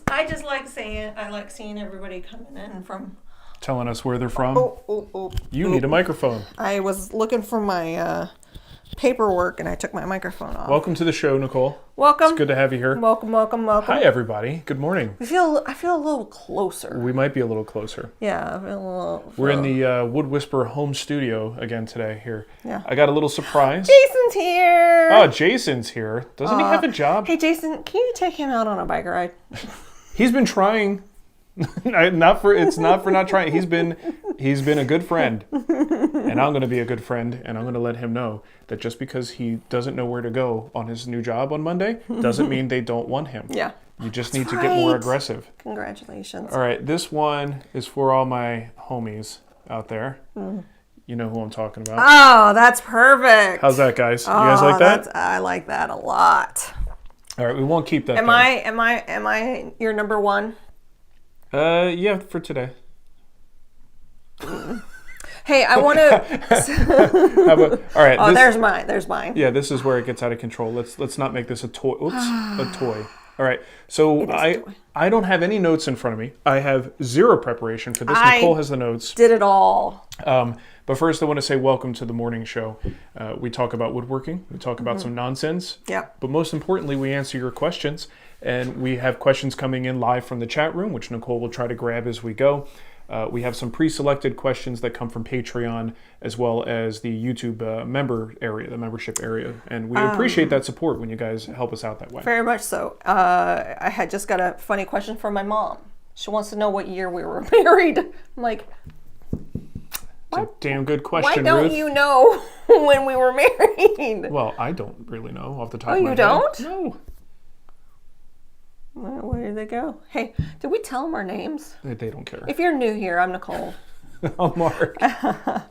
I just like seeing everybody coming in from. Telling us where they're from. You Oh. need a microphone. I was looking for my paperwork and I took my microphone off. Welcome to the show, Nicole. Welcome. It's good to have you here. Welcome. Hi, everybody. Good morning. I feel a little closer. We might be a little closer. Yeah, I feel a little. We're in the Wood Whisperer home studio again today here. Yeah. I got a little surprise. Jason's here. Oh, Jason's here. Doesn't he have a job? Hey, Jason, can you take him out on a bike ride? He's been trying. It's not for not trying. He's been a good friend, and I'm going to be a good friend, and I'm going to let him know that just because he doesn't know where to go on his new job on Monday doesn't mean they don't want him. Yeah. You just need to get more aggressive. Congratulations. All right, this one is for all my homies out there. You know who I'm talking about. Oh, that's perfect. How's that, guys? You guys like that? I like that a lot. All right, we won't keep that. Am I your number one? Yeah, for today. Hey, I want to. All right. Oh, there's mine. Yeah, this is where it gets out of control. Let's not make this a toy. Oops, a toy. All right. So I don't have any notes in front of me. I have zero preparation for this. Nicole has the notes. Did it all. But first, I want to say welcome to the morning show. We talk about woodworking. We talk about some nonsense. Yeah. But most importantly, we answer your questions. And we have questions coming in live from the chat room, which Nicole will try to grab as we go. We have some pre-selected questions that come from Patreon, as well as the YouTube member area, the membership area. And we appreciate that support when you guys help us out that way. Very much so. I had just got a funny question from my mom. She wants to know what year we were married. I'm like, It's a damn good question, why don't Ruth. you know when we were married? Well, I don't really know off the top of my head. Oh, you don't? No. Where did they go? Hey, did we tell them our names? They don't care. If you're new here, I'm Nicole. I'm Mark. I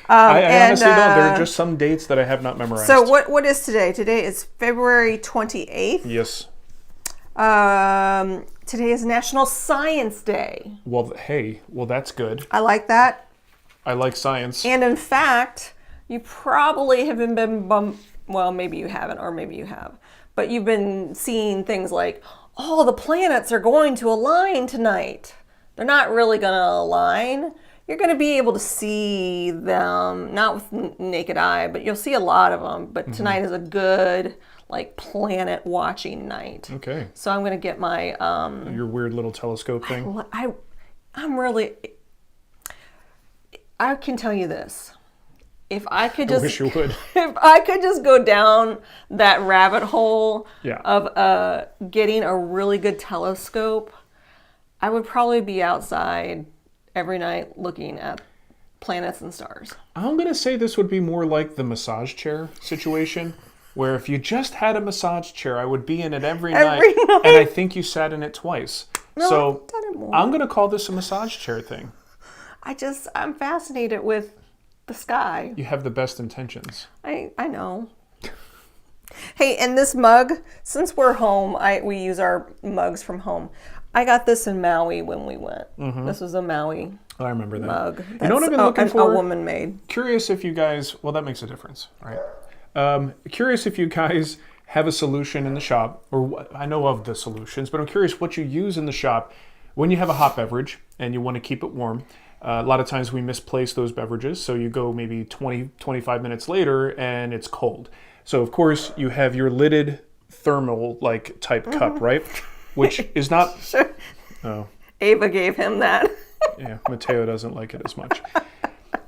honestly don't. There are just some dates that I have not memorized. So what is today? Today is February 28th. Yes. Today is National Science Day. Well, hey, that's good. I like that. I like science. And in fact, you probably haven't been well, maybe you haven't, or maybe you have. But you've been seeing things like, oh, the planets are going to align tonight. They're not really going to align. You're going to be able to see them, not with naked eye, but you'll see a lot of them. But tonight is a good, planet watching night. Okay. So I'm going to get my... your weird little telescope thing. I'm really... I can tell you this. If I could just... I wish you would. If I could just go down that rabbit hole of getting a really good telescope, I would probably be outside every night looking at planets and stars. I'm going to say this would be more like the massage chair situation, where if you just had a massage chair, I would be in it every night. And I think you sat in it twice. No, so I've done it more. I'm going to call this a massage chair thing. I'm fascinated with the sky. You have the best intentions. I know. Hey, and this mug, since we're home, we use our mugs from home. I got this in Maui when we went. This was a Maui I remember that mug. You know what I've been looking for? A woman made. Curious if you guys, well, that makes a difference, right? Curious if you guys have a solution in the shop, or I know of the solutions, but I'm curious what you use in the shop when you have a hot beverage and you want to keep it warm. A lot of times we misplace those beverages, so you go maybe 20, 25 minutes later and it's cold. So of course you have your lidded thermal type cup, right? Which is not... Sure. Oh. Ava gave him that. Yeah, Mateo doesn't like it as much.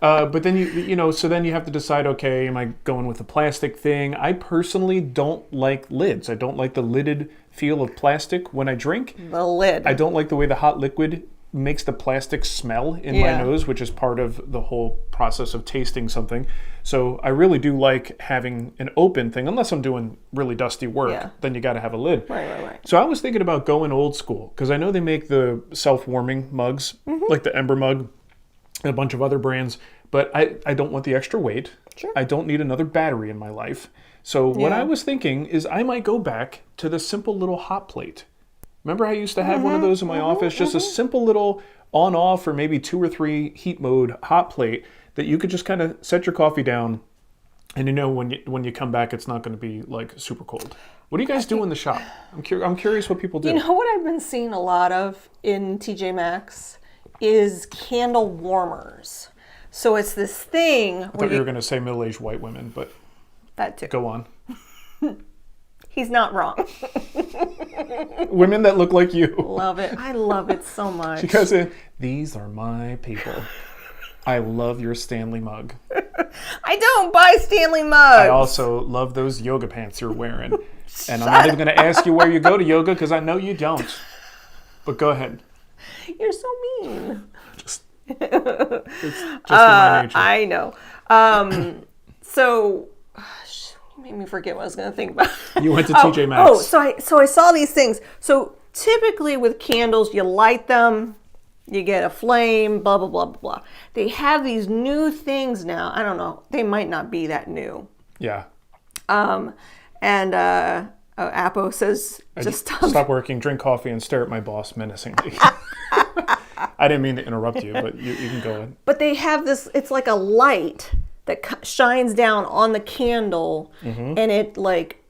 But then so then you have to decide, okay, am I going with the plastic thing? I personally don't like lids. I don't like the lidded feel of plastic when I drink. The lid. I don't like the way the hot liquid makes the plastic smell in my nose, which is part of the whole process of tasting something. So I really do like having an open thing, unless I'm doing really dusty work, then you got to have a lid. Right. So I was thinking about going old school, because I know they make the self-warming mugs, like the Ember mug and a bunch of other brands, but I don't want the extra weight. Sure. I don't need another battery in my life. So what I was thinking is I might go back to the simple little hot plate. Remember I used to have one of those in my office, just a simple little on-off or maybe 2 or 3 heat mode hot plate that you could just kind of set your coffee down, and when you come back, it's not going to be super cold. What do you guys do in the shop? I'm curious what people do. You know what I've been seeing a lot of in TJ Maxx is candle warmers. So it's this thing. I thought you were going to say middle-aged white women, but that too. go on. He's not wrong. Women that look like you. Love it. I love it so much. She goes in, these are my people. I love your Stanley mug. I don't buy Stanley mugs. I also love those yoga pants you're wearing. And I'm not even going to ask you where you go to yoga because I know you don't. But go ahead. You're so mean. It's just in my nature. I know. So you made me forget what I was going to think about. You went to TJ Maxx. So I saw these things. So typically with candles, you light them, you get a flame, blah, blah, blah, blah, blah. They have these new things now. I don't know. They might not be that new. Yeah. Apo says, just stop working, drink coffee, and stare at my boss menacingly. I didn't mean to interrupt you, but you can go ahead. But they have this, it's like a light that shines down on the candle, and it like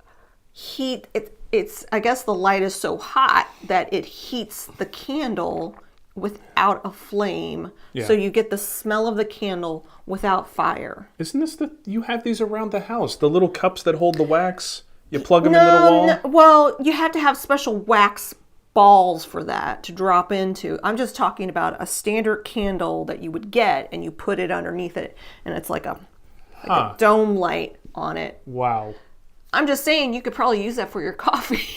it's I guess the light is so hot that it heats the candle without a flame. Yeah. So you get the smell of the candle without fire. Isn't this you have these around the house, the little cups that hold the wax? You plug them into the wall? No, well, you have to have special wax balls for that to drop into. I'm just talking about a standard candle that you would get and you put it underneath it and it's like a dome light on it. Wow. I'm just saying you could probably use that for your coffee.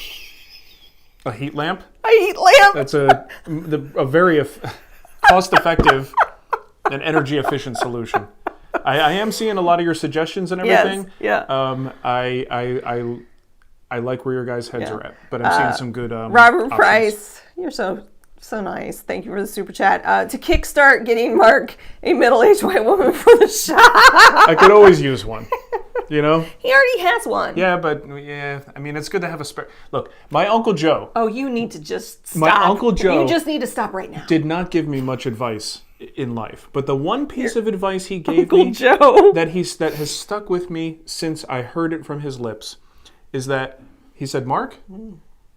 A heat lamp? A heat lamp? That's a very cost-effective and energy-efficient solution. I am seeing a lot of your suggestions and everything. Yes, yeah. I like where your guys' heads are at, but I'm seeing some good Robert options. Price, you're so nice. Thank you for the super chat. To kickstart getting Mark a middle-aged white woman for the shop. I could always use one. You know? He already has one. Yeah, but I mean, it's good to have a spare. Look, my Uncle Joe. Oh, you need to just stop. My Uncle Joe. You just need to stop right now. Did not give me much advice in life, but the one piece of advice he gave Uncle me Joe. that has stuck with me since I heard it from his lips is that he said, Mark,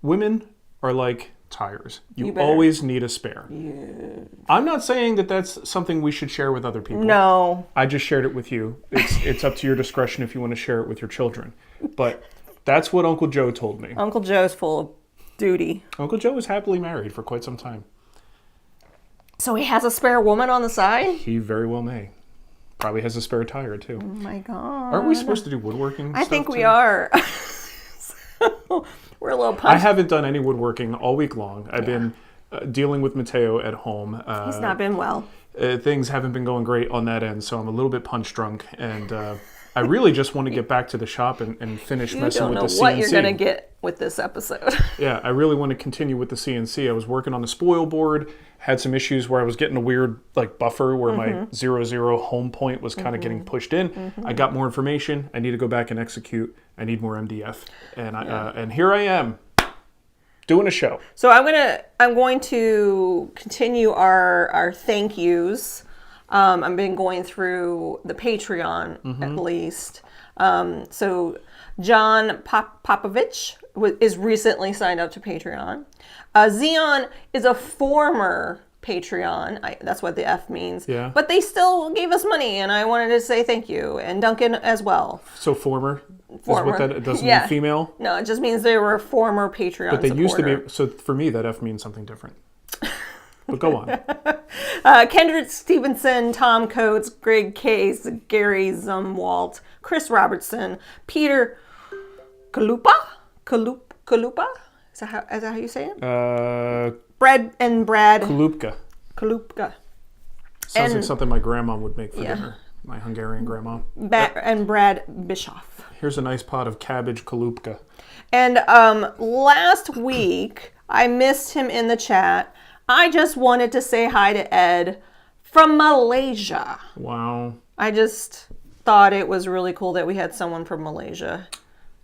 women are like tires. You always need a spare. Yeah. I'm not saying that that's something we should share with other people. No. I just shared it with you. It's up to your discretion if you want to share it with your children. But that's what Uncle Joe told me. Uncle Joe's full of duty. Uncle Joe was happily married for quite some time. So he has a spare woman on the side? He very well may. Probably has a spare tire, too. Oh, my God. Aren't we supposed to do woodworking I think we too? are. So, we're a little punched. I haven't done any woodworking all week long. I've been dealing with Mateo at home. He's not been well. Things haven't been going great on that end, so I'm a little bit punch drunk. And I really just want to get back to the shop and finish messing with the CNC. You don't know what you're going to get with this episode. Yeah, I really want to continue with the CNC. I was working on the spoil board, had some issues where I was getting a weird buffer where my 0 home point was kind of getting pushed in. I got more information. I need to go back and execute. I need more MDF. And and here I am doing a show. So I'm going to continue our thank yous. I've been going through the Patreon at least. So John Popovich is recently signed up to Patreon. Xeon is a former Patreon. That's what the F means. Yeah. But they still gave us money, and I wanted to say thank you. And Duncan as well. So former? Former. Is what that it doesn't mean female? No, it just means they were a former Patreon But they supporter. used to be. So for me, that F means something different. But go on. Kendrick Stevenson, Tom Coates, Greg Case, Gary Zumwalt, Chris Robertson, Peter Kalupa? Is that how you say it? Brad. Kalupka. Sounds like something my grandma would make for dinner. My Hungarian grandma. And Brad Bischoff. Here's a nice pot of cabbage kalupka. And last week, I missed him in the chat. I just wanted to say hi to Ed from Malaysia. Wow. I just thought it was really cool that we had someone from Malaysia.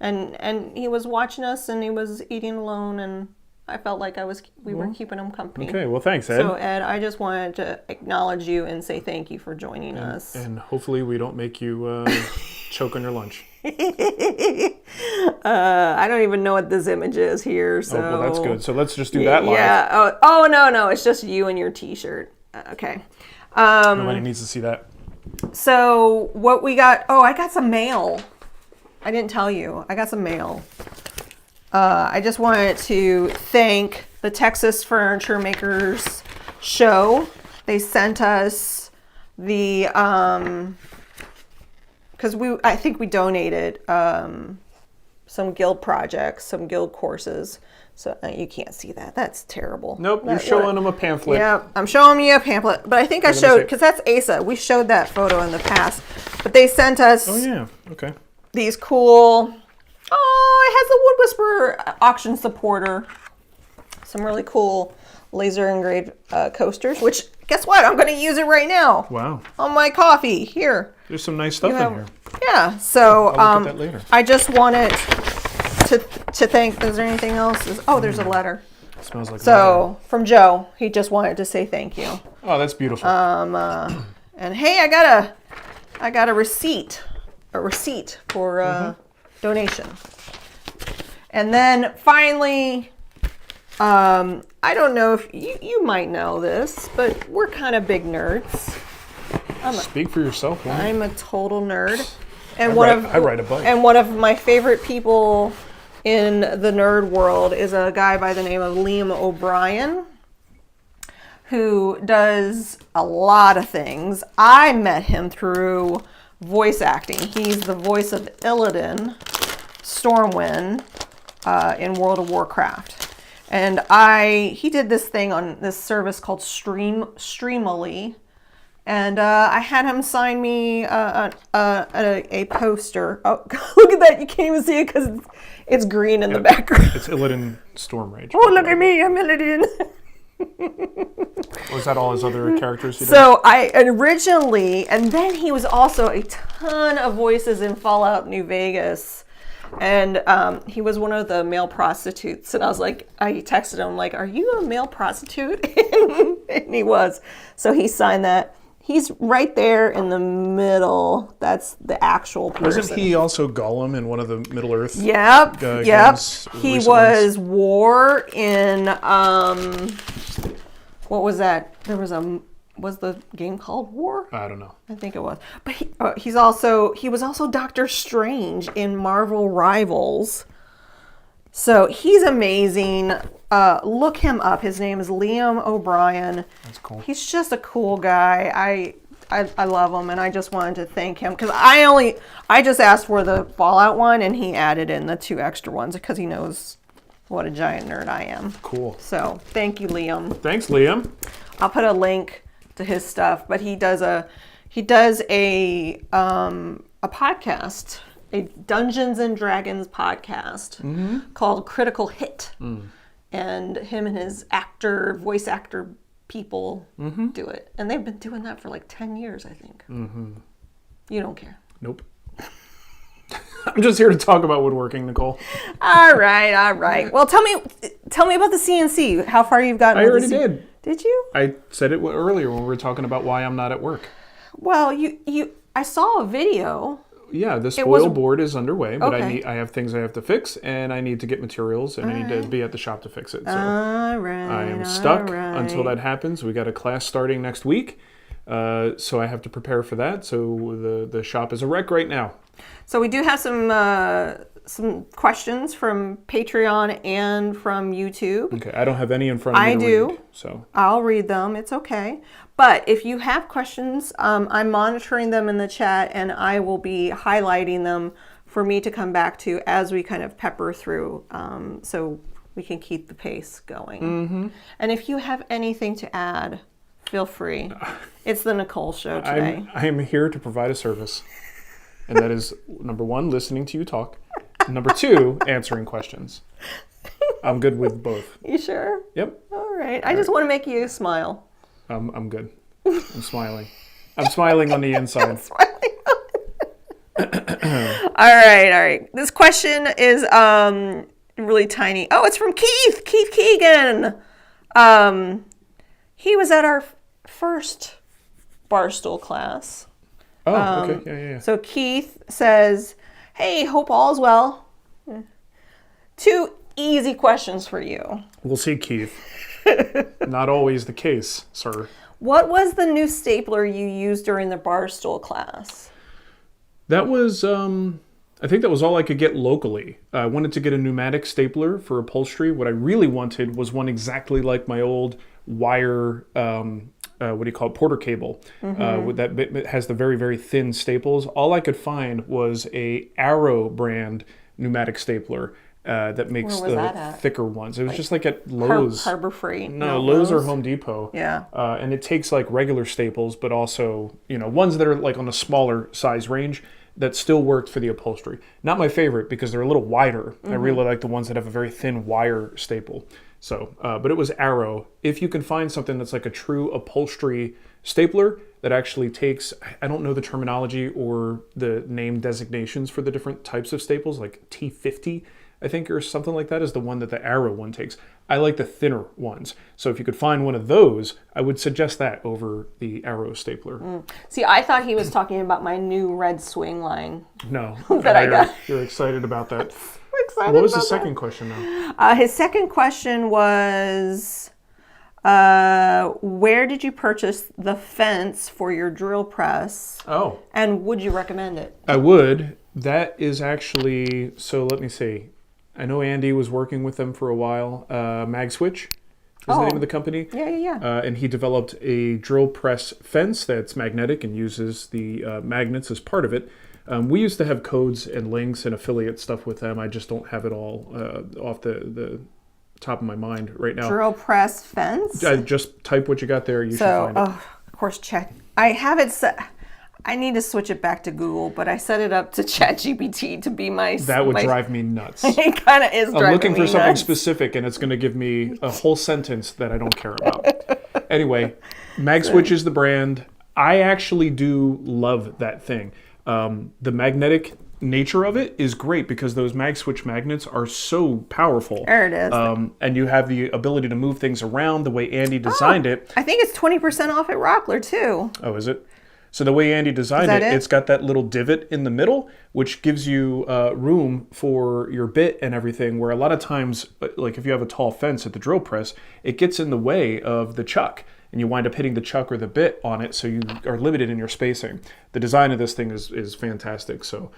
And he was watching us and he was eating alone and I felt like we were keeping him company. Okay, well, thanks, Ed. So, Ed, I just wanted to acknowledge you and say thank you for joining us. And hopefully we don't make you choke on your lunch. I don't even know what this image is here. So. Oh, well, that's good. So let's just do that live. Yeah. Oh, no. It's just you and your T-shirt. Okay. Nobody needs to see that. So what we got? Oh, I got some mail. I didn't tell you. I got some mail. I just wanted to thank the Texas Furniture Makers Show. They sent us the because I think we donated some guild projects, some guild courses. So you can't see that. That's terrible. Nope, you're showing them a pamphlet. Yeah, I'm showing you a pamphlet. But I think I showed, because that's Asa. We showed that photo in the past. But they sent us okay. These cool, it has the Wood Whisperer auction supporter. Some really cool laser engraved coasters, which, guess what? I'm going to use it right now. Wow. On my coffee. Here. There's some nice stuff in here. Yeah, so I'll look at that later. I just wanted to thank, is there anything else? There's a letter. It smells like letter. From Joe. He just wanted to say thank you. Oh, that's beautiful. And hey, I got a receipt for donation. And then finally, I don't know if you might know this, but we're kind of big nerds. Speak for yourself, woman. I'm a total nerd. And I ride a bike. And one of my favorite people in the nerd world is a guy by the name of Liam O'Brien, who does a lot of things. I met him through voice acting. He's the voice of Illidan Stormwind in World of Warcraft. And he did this thing on this service called Streamily. And I had him sign me a poster. Oh, look at that. You can't even see it because it's green in the background. It's Illidan Stormrage. Oh, look at me. I'm Illidan. Was that all his other characters he did? So I originally, and then he was also a ton of voices in Fallout New Vegas. And he was one of the male prostitutes. And I texted him, like, are you a male prostitute? And he was. So he signed that. He's right there in the middle. That's the actual person. Wasn't he also Gollum in one of the Middle Earth? Yep. He was War in what was that? Was the game called War? I don't know. I think it was. But he was also Doctor Strange in Marvel Rivals. So he's amazing. Look him up. His name is Liam O'Brien. That's cool. He's just a cool guy. I love him, and I just wanted to thank him because I just asked for the Fallout one, and he added in the 2 extra ones because he knows what a giant nerd I am. Cool. So thank you, Liam. Thanks, Liam. I'll put a link to his stuff, but he does a podcast. A Dungeons and Dragons podcast called Critical Hit. And him and his voice actor people do it. And they've been doing that for like 10 years, I think. You don't care. Nope. I'm just here to talk about woodworking, Nicole. All right. Well, tell me about the CNC. How far you've gotten? I already did. Did you? I said it earlier when we were talking about why I'm not at work. Well, I saw a video. Yeah, the spoil board is underway, but okay. I have things I have to fix, and I need to get materials, and I need to be at the shop to fix it. So I am stuck until that happens. We got a class starting next week, so I have to prepare for that. So the shop is a wreck right now. So we do have some questions from Patreon and from YouTube. Okay, I don't have any in front of me to read. So I'll read them. It's okay. But if you have questions, I'm monitoring them in the chat, and I will be highlighting them for me to come back to as we kind of pepper through, so we can keep the pace going. And if you have anything to add, feel free. It's the Nicole Show today. I am here to provide a service. And that is, number 1, listening to you talk. Number 2, answering questions. I'm good with both. You sure? Yep. All right. I just want to make you smile. I'm good. I'm smiling. I'm smiling on the inside. All right. This question is really tiny. Oh, it's from Keith Keegan. He was at our first Barstool class. Oh, okay. Yeah. So Keith says, hey, hope all's well. 2 easy questions for you. We'll see, Keith. Not always the case, sir. What was the new stapler you used during the Barstool class? That was, I think that was all I could get locally. I wanted to get a pneumatic stapler for upholstery. What I really wanted was one exactly like my old wire, porter cable. That has the very, very thin staples. All I could find was a Arrow brand pneumatic stapler that makes the thicker ones. It was just like at Lowe's. Harbor Freight. No, Lowe's or Home Depot. Yeah. And it takes like regular staples, but also, ones that are like on a smaller size range that still worked for the upholstery. Not my favorite because they're a little wider. I really like the ones that have a very thin wire staple. So, but it was Arrow. If you can find something that's like a true upholstery stapler that actually takes, I don't know the terminology or the name designations for the different types of staples, like T50, I think, or something like that is the one that the Arrow one takes. I like the thinner ones. So if you could find one of those, I would suggest that over the Arrow stapler. See, I thought he was talking about my new red swing line. No. that I got. You're excited about that. Excited What was the about second question now? His second question was, where did you purchase the fence for your drill press? Oh. And would you recommend it? I would. That is actually, so let me see. I know Andy was working with them for a while. MagSwitch is the name of the company. Yeah. And he developed a drill press fence that's magnetic and uses the magnets as part of it. We used to have codes and links and affiliate stuff with them. I just don't have it all off the top of my mind right now. Drill press fence? Just type what you got there. You should find it. Of course, check. I have it set. I need to switch it back to Google, but I set it up to ChatGPT to be my... That would drive me nuts. It kind of is driving me nuts. I'm looking for something specific, and it's going to give me a whole sentence that I don't care about. Anyway, MagSwitch is the brand. I actually do love that thing. The magnetic nature of it is great because those MagSwitch magnets are so powerful. There it is. And you have the ability to move things around the way Andy designed it. I think it's 20% off at Rockler, too. Oh, is it? So the way Andy designed it, it's got that little divot in the middle, which gives you room for your bit and everything, where a lot of times, like if you have a tall fence at the drill press, it gets in the way of the chuck, and you wind up hitting the chuck or the bit on it, so you are limited in your spacing. The design of this thing is fantastic, so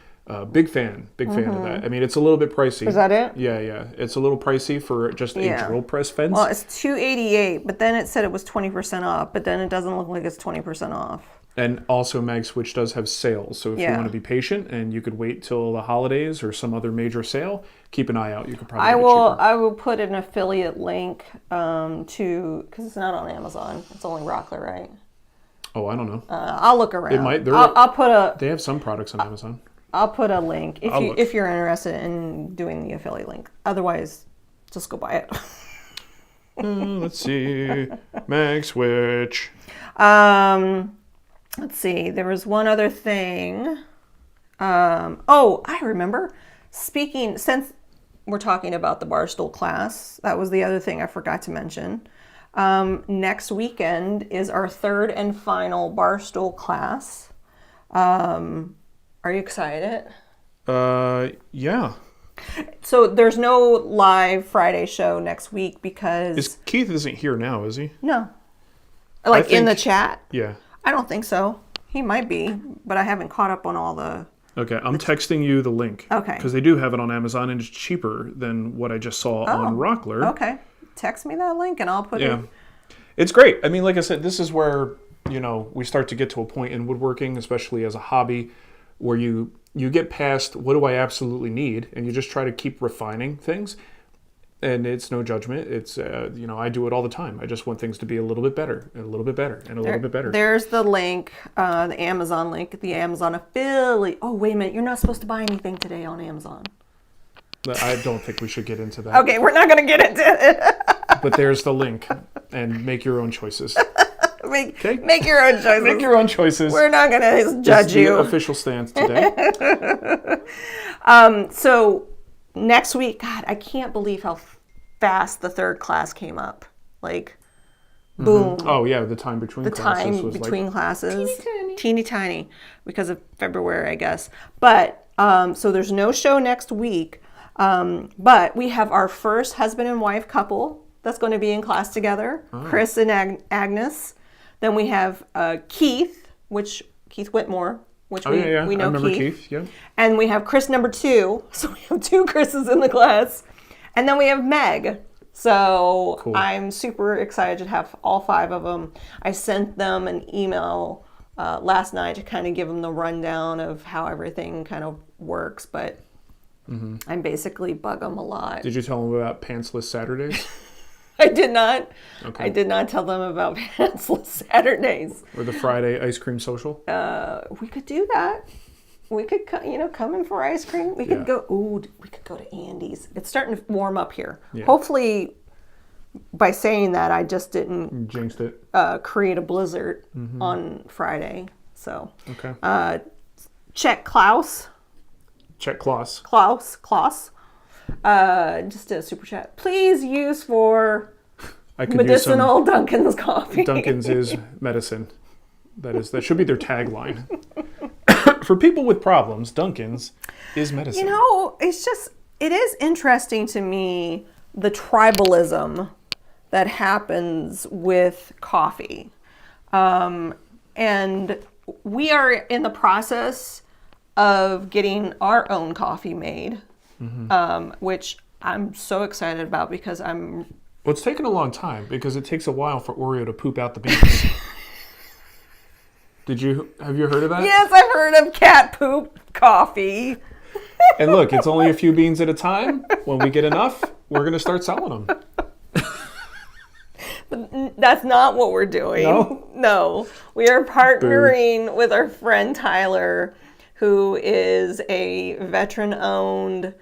big fan of that. I mean, it's a little bit pricey. Is that it? Yeah. It's a little pricey for just a drill press fence. Well, it's $288, but then it said it was 20% off, but then it doesn't look like it's 20% off. And also MagSwitch does have sales, so if you want to be patient and you could wait till the holidays or some other major sale, keep an eye out. You could probably get it cheaper. I will put an affiliate link to, because it's not on Amazon. It's only Rockler, right? Oh, I don't know. I'll look around. It might. I'll put a. They have some products on Amazon. I'll put a link if you're interested in doing the affiliate link. Otherwise, just go buy it. Let's see, MagSwitch. Let's see. There was one other thing. I remember. Since we're talking about the Barstool class, that was the other thing I forgot to mention. Next weekend is our third and final Barstool class. Are you excited? Yeah. So there's no live Friday show next week because... Keith isn't here now, is he? No. In the chat? Yeah. I don't think so. He might be, but I haven't caught up on all the... Okay, I'm texting you the link. Okay. Because they do have it on Amazon and it's cheaper than what I just saw on Rockler. Okay. Text me that link and I'll put it... It's great. I mean, like I said, this is where, we start to get to a point in woodworking, especially as a hobby, where you get past what do I absolutely need, and you just try to keep refining things. And it's no judgment. It's, I do it all the time. I just want things to be a little bit better, and a little bit better, and a little bit better. There's the link, the Amazon link, the Amazon affiliate. Oh, wait a minute. You're not supposed to buy anything today on Amazon. I don't think we should get into that. Okay, we're not going to get into it. But there's the link, and make your own choices. Make your own choices. Make your own choices. We're not going to judge you. The official stance today. So next week, God, I can't believe how fast the third class came up. Like, boom. Oh, yeah, the time between classes time was between classes. teeny Teeny, because of February, I guess. But, so there's no show next week. But we have our first husband and wife couple that's going to be in class together, Chris and Agnes. Then we have Keith Whitmore, which we know I remember Keith, yeah. And we have Chris number 2, so we have 2 Chris's in the class. And then we have Meg. So cool. I'm super excited to have all 5 of them. I sent them an email last night to kind of give them the rundown of how everything kind of works, but I basically bug them a lot. Did you tell them about Pantsless Saturdays? I did not. Okay. I did not tell them about Pantsless Saturdays. Or the Friday ice cream social? We could do that. We could, come in for ice cream. We could go. Ooh, we could go to Andy's. It's starting to warm up here. Yeah. Hopefully, by saying that, I just didn't jinxed it. Create a blizzard on Friday. So okay. Check Klaus. Check Klaus. Klaus. Just did a super chat. Please use for medicinal Dunkin's coffee. Dunkin's is medicine. That should be their tagline. For people with problems, Dunkin's is medicine. It is interesting to me, the tribalism that happens with coffee. And we are in the process of getting our own coffee made, which I'm so excited about because Well, it's taken a long time because it takes a while for Oreo to poop out the beans. Have you heard of that? Yes, I've heard of cat poop coffee. And look, it's only a few beans at a time. When we get enough, we're going to start selling them. That's not what we're doing. No. We are partnering with our friend Tyler, who is a veteran-owned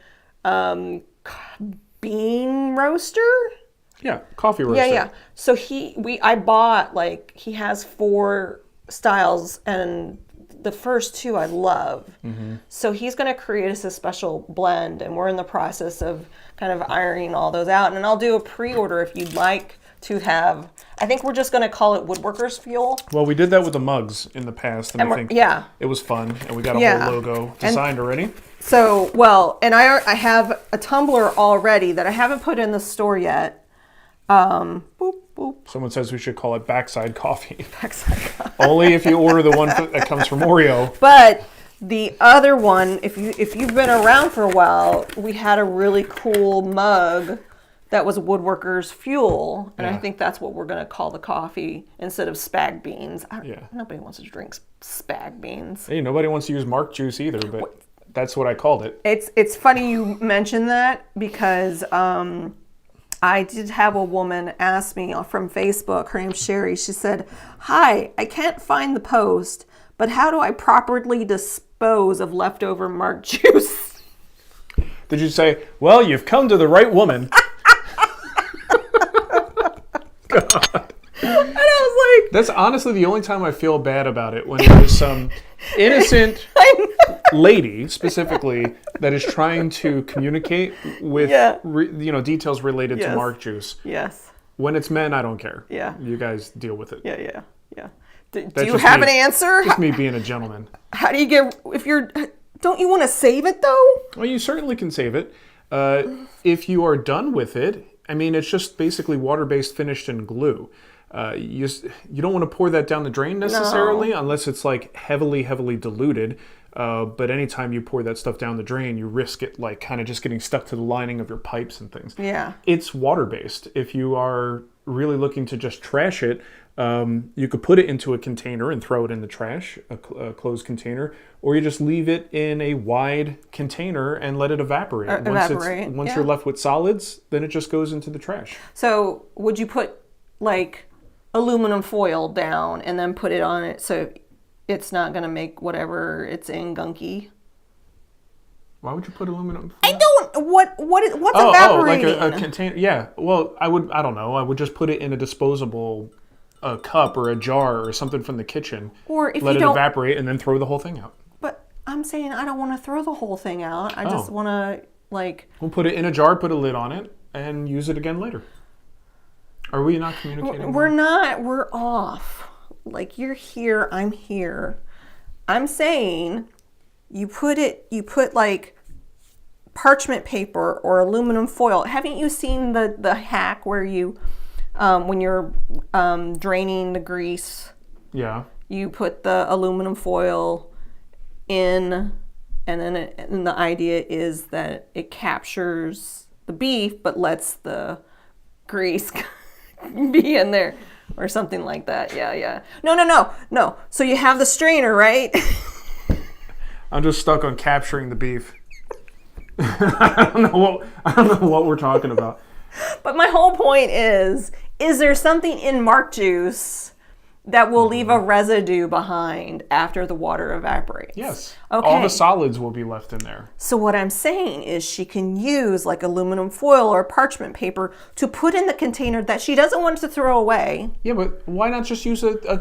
bean roaster. Yeah, coffee roaster. Yeah. So I bought, he has 4 styles, and the first 2 I love. So he's going to create us a special blend, and we're in the process of kind of ironing all those out. And I'll do a pre-order if you'd like to have. I think we're just going to call it Woodworkers Fuel. Well, we did that with the mugs in the past, and I think it was fun, and we got a whole logo designed already. So, and I have a tumbler already that I haven't put in the store yet. Boop, boop. Someone says we should call it Backside Coffee. Backside Coffee. Only if you order the one that comes from Oreo. But the other one, if you've been around for a while, we had a really cool mug that was Woodworkers Fuel, and I think that's what we're going to call the coffee instead of spag beans. Nobody wants to drink spag beans. Hey, nobody wants to use MARC juice either, but that's what I called it. It's funny you mentioned that because I did have a woman ask me from Facebook, her name's Sherry, she said, "Hi, I can't find the post, but how do I properly dispose of leftover MARC juice?" Did you say, "Well, you've come to the right woman"? God. And I was like... That's honestly the only time I feel bad about it, when there's some innocent lady, specifically, that is trying to communicate with details related to MARC juice. Yes. When it's men, I don't care. Yeah. You guys deal with it. Yeah. Do you have an answer? Just me being a gentleman. How do you get... Don't you want to save it, though? Well, you certainly can save it. If you are done with it, I mean, it's just basically water-based finished in glue. You don't want to pour that down the drain necessarily, unless it's heavily diluted. But anytime you pour that stuff down the drain, you risk it kind of just getting stuck to the lining of your pipes and things. Yeah. It's water-based. If you are really looking to just trash it, you could put it into a container and throw it in the trash, a closed container, or you just leave it in a wide container and let it evaporate. Once you're left with solids, then it just goes into the trash. So would you put aluminum foil down and then put it on it so it's not going to make whatever it's in gunky? Why would you put aluminum foil? I don't. What's evaporating? Like a container. Yeah. Well, I don't know. I would just put it in a disposable cup or a jar or something from the kitchen. Or if let it evaporate and then throw the whole thing out. But I'm saying I don't want to throw the whole thing out. I just want to Like, We'll put it in a jar, put a lid on it, and use it again later. Are we not communicating? we're not, we're off. Like, you're here, I'm here. I'm saying you put like parchment paper or aluminum foil. Haven't you seen the hack where you, when you're draining the grease, Yeah. you put the aluminum foil in, and then and the idea is that it captures the beef but lets the grease be in there or something like that. Yeah. No. So you have the strainer, right? I'm just stuck on capturing the beef. I don't know what we're talking about. But my whole point is there something in MARC juice that will leave a residue behind after the water evaporates? Yes. Okay. All the solids will be left in there. So what I'm saying is she can use like aluminum foil or parchment paper to put in the container that she doesn't want to throw away. Yeah, but why not just use a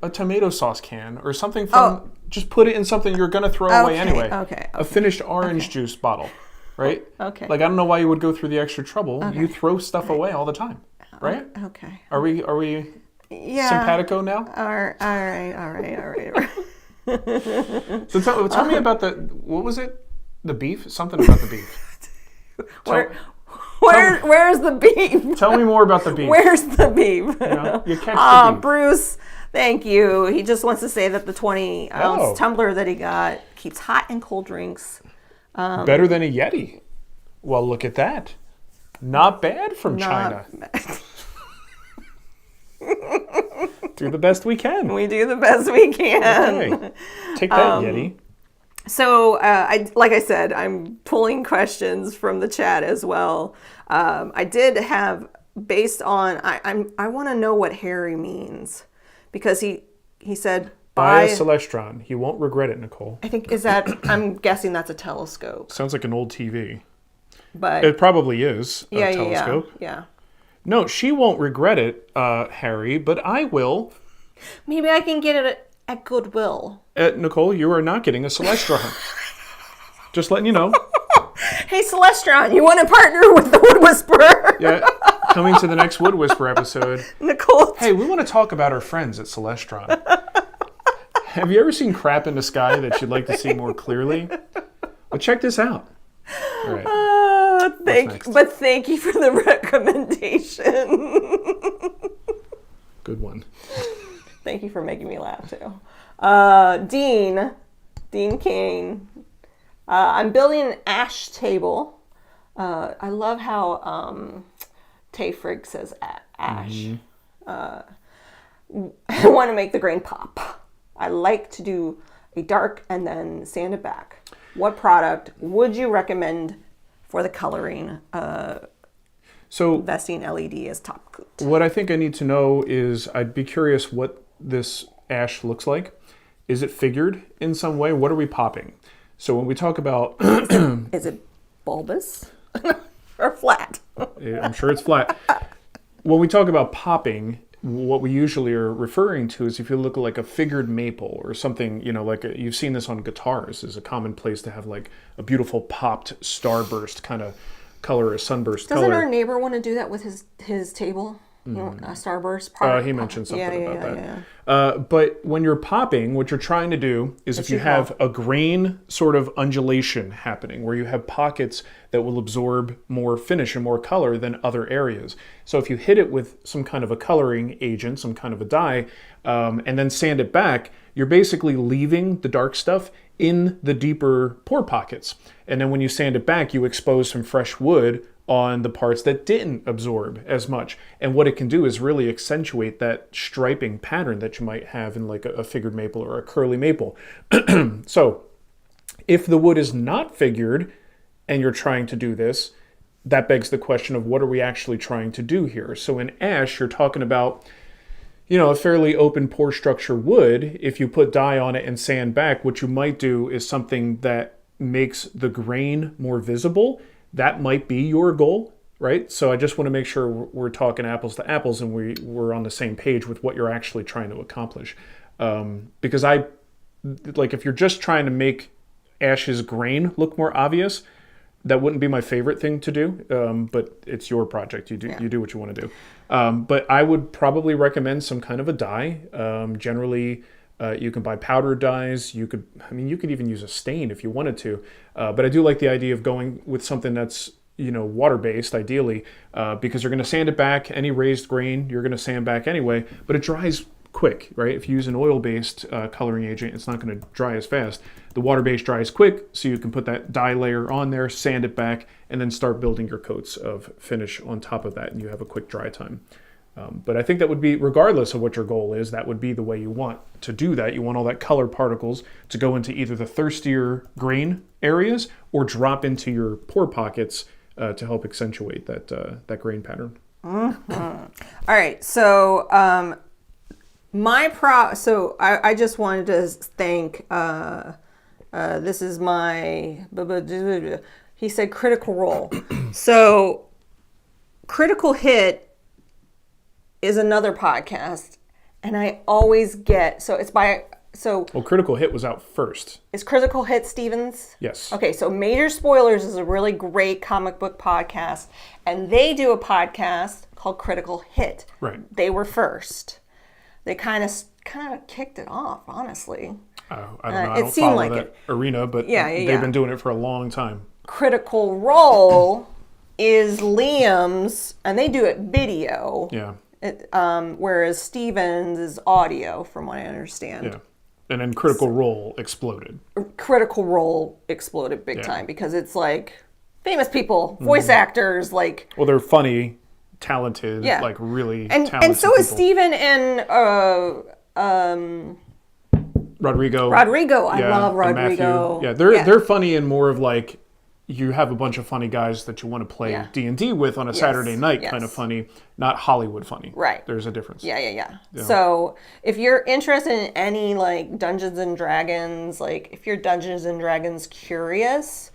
tomato sauce can or something from, just put it in something you're going to throw away anyway. Okay. A finished orange juice bottle, right? Okay. Like, I don't know why you would go through the extra trouble. You throw stuff away all the time, right? Okay. Are we Yeah. simpatico now? All right. So tell me about what was it? The beef? Something about the beef. Where's the beef? Tell me more about the beef. Where's the beef? You catch the beef. Bruce, thank you. He just wants to say that the 20-ounce tumbler that he got keeps hot and cold drinks. Better than a Yeti. Well, look at that. Not bad from China. Do the best we can. We do the best we can. Okay. Take that, Yeti. So, like I said, I'm pulling questions from the chat as well. I did have, based on, I want to know what Harry means, because he said Buy a Celestron. He won't regret it, Nicole. I think I'm guessing that's a telescope. Sounds like an old TV. But it probably is a telescope. Yeah. No, she won't regret it, Harry, but I will. Maybe I can get it at Goodwill. Nicole, you are not getting a Celestron. Just letting you know. Hey, Celestron, you want to partner with the Wood Whisperer? Yeah, coming to the next Wood Whisperer episode. Nicole. Hey, we want to talk about our friends at Celestron. Have you ever seen crap in the sky that you'd like to see more clearly? Well, check this out. All right. Thank you for the recommendation. Good one. Thank you for making me laugh too. Dean King. I'm building an ash table. I love how Tay Frigg says ash. Mm-hmm. I want to make the grain pop. I like to do a dark and then sand it back. What product would you recommend for the coloring? So investing LED as top coat. What I think I need to know is, I'd be curious what this ash looks like. Is it figured in some way? What are we popping? So when we talk about... is it bulbous or flat? I'm sure it's flat. When we talk about popping, what we usually are referring to is if you look like a figured maple or something, you've seen this on guitars, is a common place to have like a beautiful popped starburst kind of color, a sunburst color. Doesn't our neighbor want to do that with his table? A starburst? He mentioned something about that. But when you're popping, what you're trying to do is if you have a grain sort of undulation happening, where you have pockets that will absorb more finish and more color than other areas. So if you hit it with some kind of a coloring agent, some kind of a dye, and then sand it back, you're basically leaving the dark stuff in the deeper pore pockets. And then when you sand it back, you expose some fresh wood on the parts that didn't absorb as much. And what it can do is really accentuate that striping pattern that you might have in like a figured maple or a curly maple. So if the wood is not figured and you're trying to do this, that begs the question of what are we actually trying to do here? So in ash, you're talking about, a fairly open pore structure wood. If you put dye on it and sand back, what you might do is something that makes the grain more visible. That might be your goal, right? So I just want to make sure we're talking apples to apples and we're on the same page with what you're actually trying to accomplish. Because if you're just trying to make ash's grain look more obvious, That wouldn't be my favorite thing to do, but it's your project. You do what you want to do. But I would probably recommend some kind of a dye. Generally, you can buy powdered dyes. You could even use a stain if you wanted to. But I do like the idea of going with something that's water-based, ideally, because you're going to sand it back. Any raised grain, you're going to sand back anyway, but it dries quick, right? If you use an oil-based coloring agent, it's not going to dry as fast. The water-based dries quick, so you can put that dye layer on there, sand it back, and then start building your coats of finish on top of that, and you have a quick dry time. But I think that would be, regardless of what your goal is, that would be the way you want to do that. You want all that color particles to go into either the thirstier grain areas or drop into your pore pockets to help accentuate that grain pattern. Mm-hmm. All right, so I just wanted to thank. This is my. He said Critical Role. So, Critical Hit is another podcast, and I always get Well, Critical Hit was out first. Is Critical Hit Stevens? Yes. Okay, so Major Spoilers is a really great comic book podcast, and they do a podcast called Critical Hit. Right. They were first. They kind of kicked it off, honestly. I don't know. I don't seemed follow like that arena, but they've been doing it for a long time. Critical Role is Liam's, and they do it video. Yeah. Whereas Stevens is audio, from what I understand. Yeah. And then Critical Role exploded. Critical Role exploded big time because it's like famous people, voice actors, like. Well, they're funny, talented, like really talented. And so is people. Steven and Rodrigo. I love Rodrigo. Yeah, they're funny and more of like, you have a bunch of funny guys that you want to play D&D with on a Saturday night, kind of funny, not Hollywood funny. Right. There's a difference. Yeah. So if you're interested in any like Dungeons and Dragons, like if you're Dungeons and Dragons curious,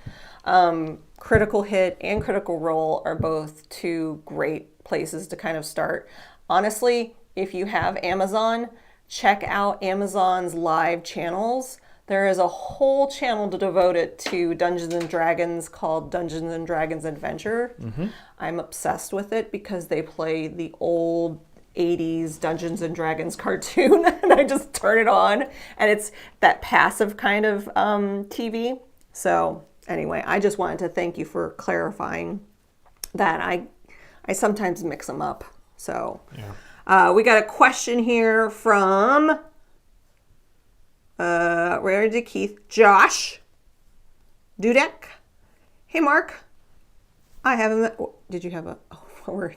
Critical Hit and Critical Role are both two great places to kind of start. Honestly, if you have Amazon, check out Amazon's live channels. There is a whole channel devoted to Dungeons & Dragons called Dungeons & Dragons Adventure. Mm-hmm. I'm obsessed with it because they play the old 80s Dungeons & Dragons cartoon, and I just turn it on, and it's that passive kind of TV. So anyway, I just wanted to thank you for clarifying that. I sometimes mix them up. So we got a question here from... where did Keith? Josh Dudek. Hey, Mark. I haven't. Did you have a word?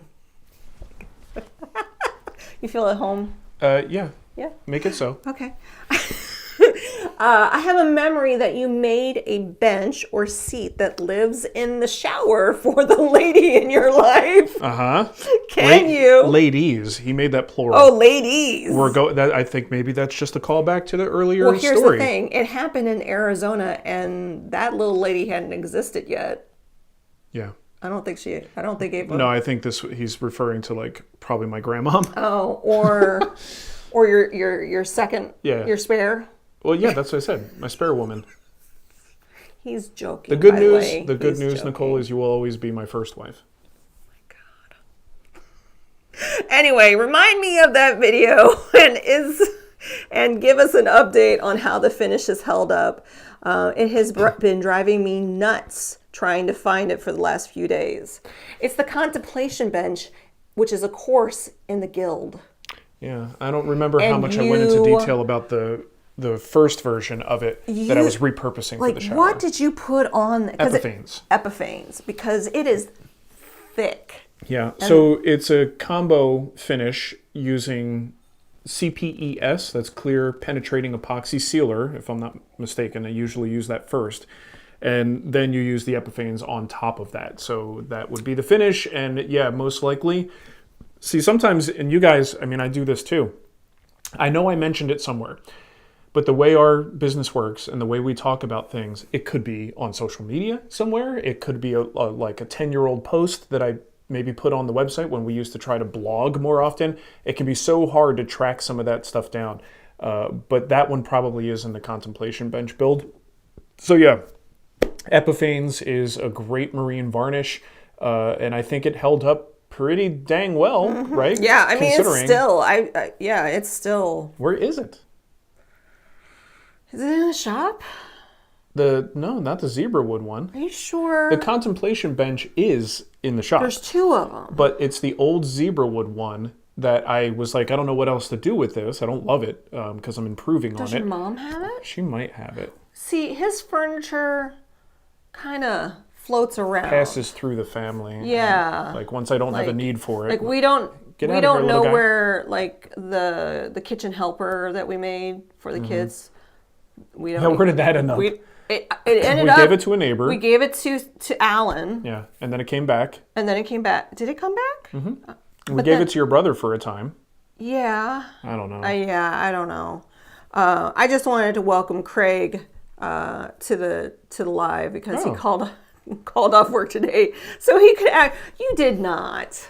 You feel at home? Yeah. Yeah. Make it so. Okay. I have a memory that you made a bench or seat that lives in the shower for the lady in your life. Can you? Ladies. He made that plural. Oh, ladies. I think maybe that's just a callback to the earlier story. Well, here's the thing. It happened in Arizona, and that little lady hadn't existed yet. Yeah. I don't think Ava. No, I think he's referring to like probably my grandmom. Oh, or your second, your spare. Well, yeah, that's what I said. My spare woman. He's joking. The good news, Nicole, is you will always be my first wife. Oh my God. Anyway, remind me of that video and give us an update on how the finish is held up. It has been driving me nuts trying to find it for the last few days. It's the contemplation bench, which is a course in the guild. Yeah, I don't remember how much I went into detail about the first version of it that I was repurposing for the shower. What did you put on? Epiphanes, because it is thick. Yeah, so it's a combo finish using CPES, that's clear penetrating epoxy sealer, if I'm not mistaken. I usually use that first. And then you use the Epiphanes on top of that. So that would be the finish. And yeah, most likely. See, sometimes, and you guys, I do this too. I know I mentioned it somewhere. But the way our business works and the way we talk about things, it could be on social media somewhere. It could be like a 10-year-old post that I maybe put on the website when we used to try to blog more often. It can be so hard to track some of that stuff down. But that one probably is in the contemplation bench build. So yeah, Epiphanes is a great marine varnish, and I think it held up pretty dang well, right? Yeah, I mean, it's Considering- still, yeah, it's still. Where is it? Is it in the shop? No, not the zebra wood one. Are you sure? The contemplation bench is in the shop. There's two of them. But it's the old zebra wood one that I was like, I don't know what else to do with this. I don't love it because I'm improving Does on your it. mom have it? She might have it. See, his furniture kind of floats around. Passes through the family. Yeah. Like once I don't have a need for it. Like we don't Get we out of here, don't little know guy. where like the kitchen helper that we made for the kids. We don't. Yeah, where did that end up? It ended We up. gave it to a neighbor. We gave it to Alan, Yeah, and then it came back. and then it came back. Did it come back? And we gave it to your brother for a time. Yeah. I don't know. I don't know. I just wanted to welcome Craig to the live because he Oh. called off work today, so he could act. You did not,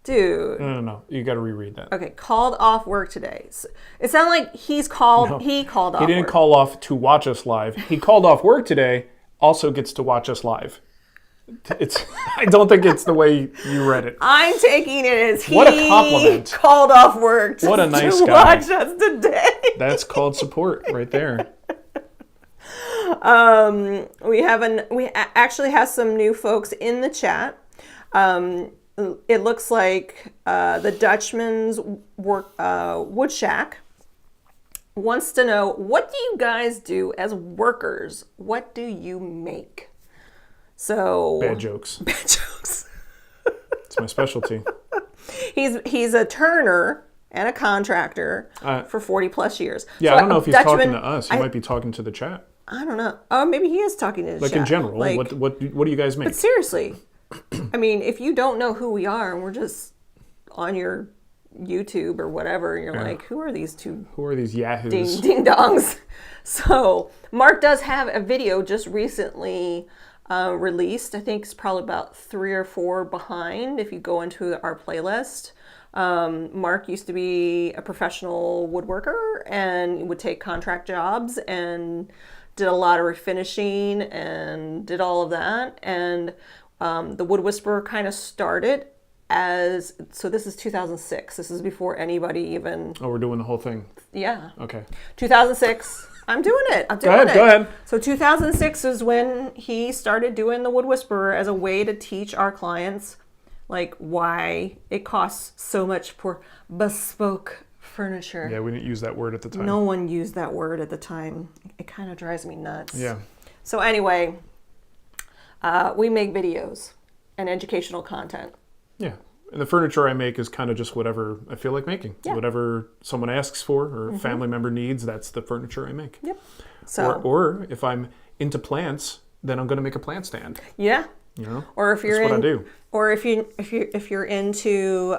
dude. No. You got to reread that. Okay, called off work today. It sounded like he called off. He didn't work. call off to watch us live. He called off work today, also gets to watch us live. I don't think it's the way you read it. I'm taking it as he What a compliment. called off work What a nice to guy. watch us today. That's called support right there. We actually have some new folks in the chat. It looks like the Dutchman's Wood Shack wants to know, what do you guys do as workers? What do you make? So Bad jokes. Bad jokes. It's my specialty. He's a turner and a contractor for 40 plus years. Yeah, So I don't know if he's Dutchman- talking to us. He might be talking to the chat. I don't know. Oh, maybe he is talking to the Like chat. in general, Like, what do you guys make? but seriously, I mean, if you don't know who we are and we're just on your YouTube or whatever, and you're like, who are these two Who are these yahoos? ding dongs? So Mark does have a video just recently released. I think it's probably about 3 or 4 behind if you go into our playlist. Mark used to be a professional woodworker and would take contract jobs and did a lot of refinishing and did all of that. And the Wood Whisperer kind of started as, so this is 2006. This is before anybody even, Oh, we're doing the whole thing. yeah. Okay. 2006. I'm doing it. I'm doing it. Go ahead. So 2006 is when he started doing the Wood Whisperer as a way to teach our clients like why it costs so much for bespoke furniture. Yeah, we didn't use that word at the time. No one used that word at the time. It kind of drives me nuts. Yeah. So anyway, we make videos and educational content. Yeah. And the furniture I make is kind of just whatever I feel like making. Yeah. Whatever someone asks for or a family member needs, that's the furniture I make. Yep. So Or if I'm into plants, then I'm going to make a plant stand. yeah. You know? Or if you're That's what I in, do. or if you're into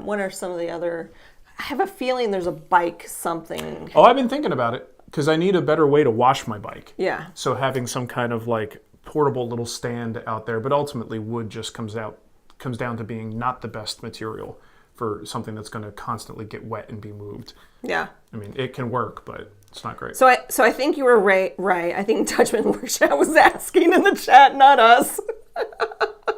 what are some of the other? I have a feeling there's a bike something. Oh, I've been thinking about it because I need a better way to wash my bike. Yeah. So having some kind of like portable little stand out there, but ultimately wood just comes down to being not the best material for something that's going to constantly get wet and be moved. Yeah. I mean, it can work, but it's not great. So I think you were right. I think Dutchman Workshop was asking in the chat, not us.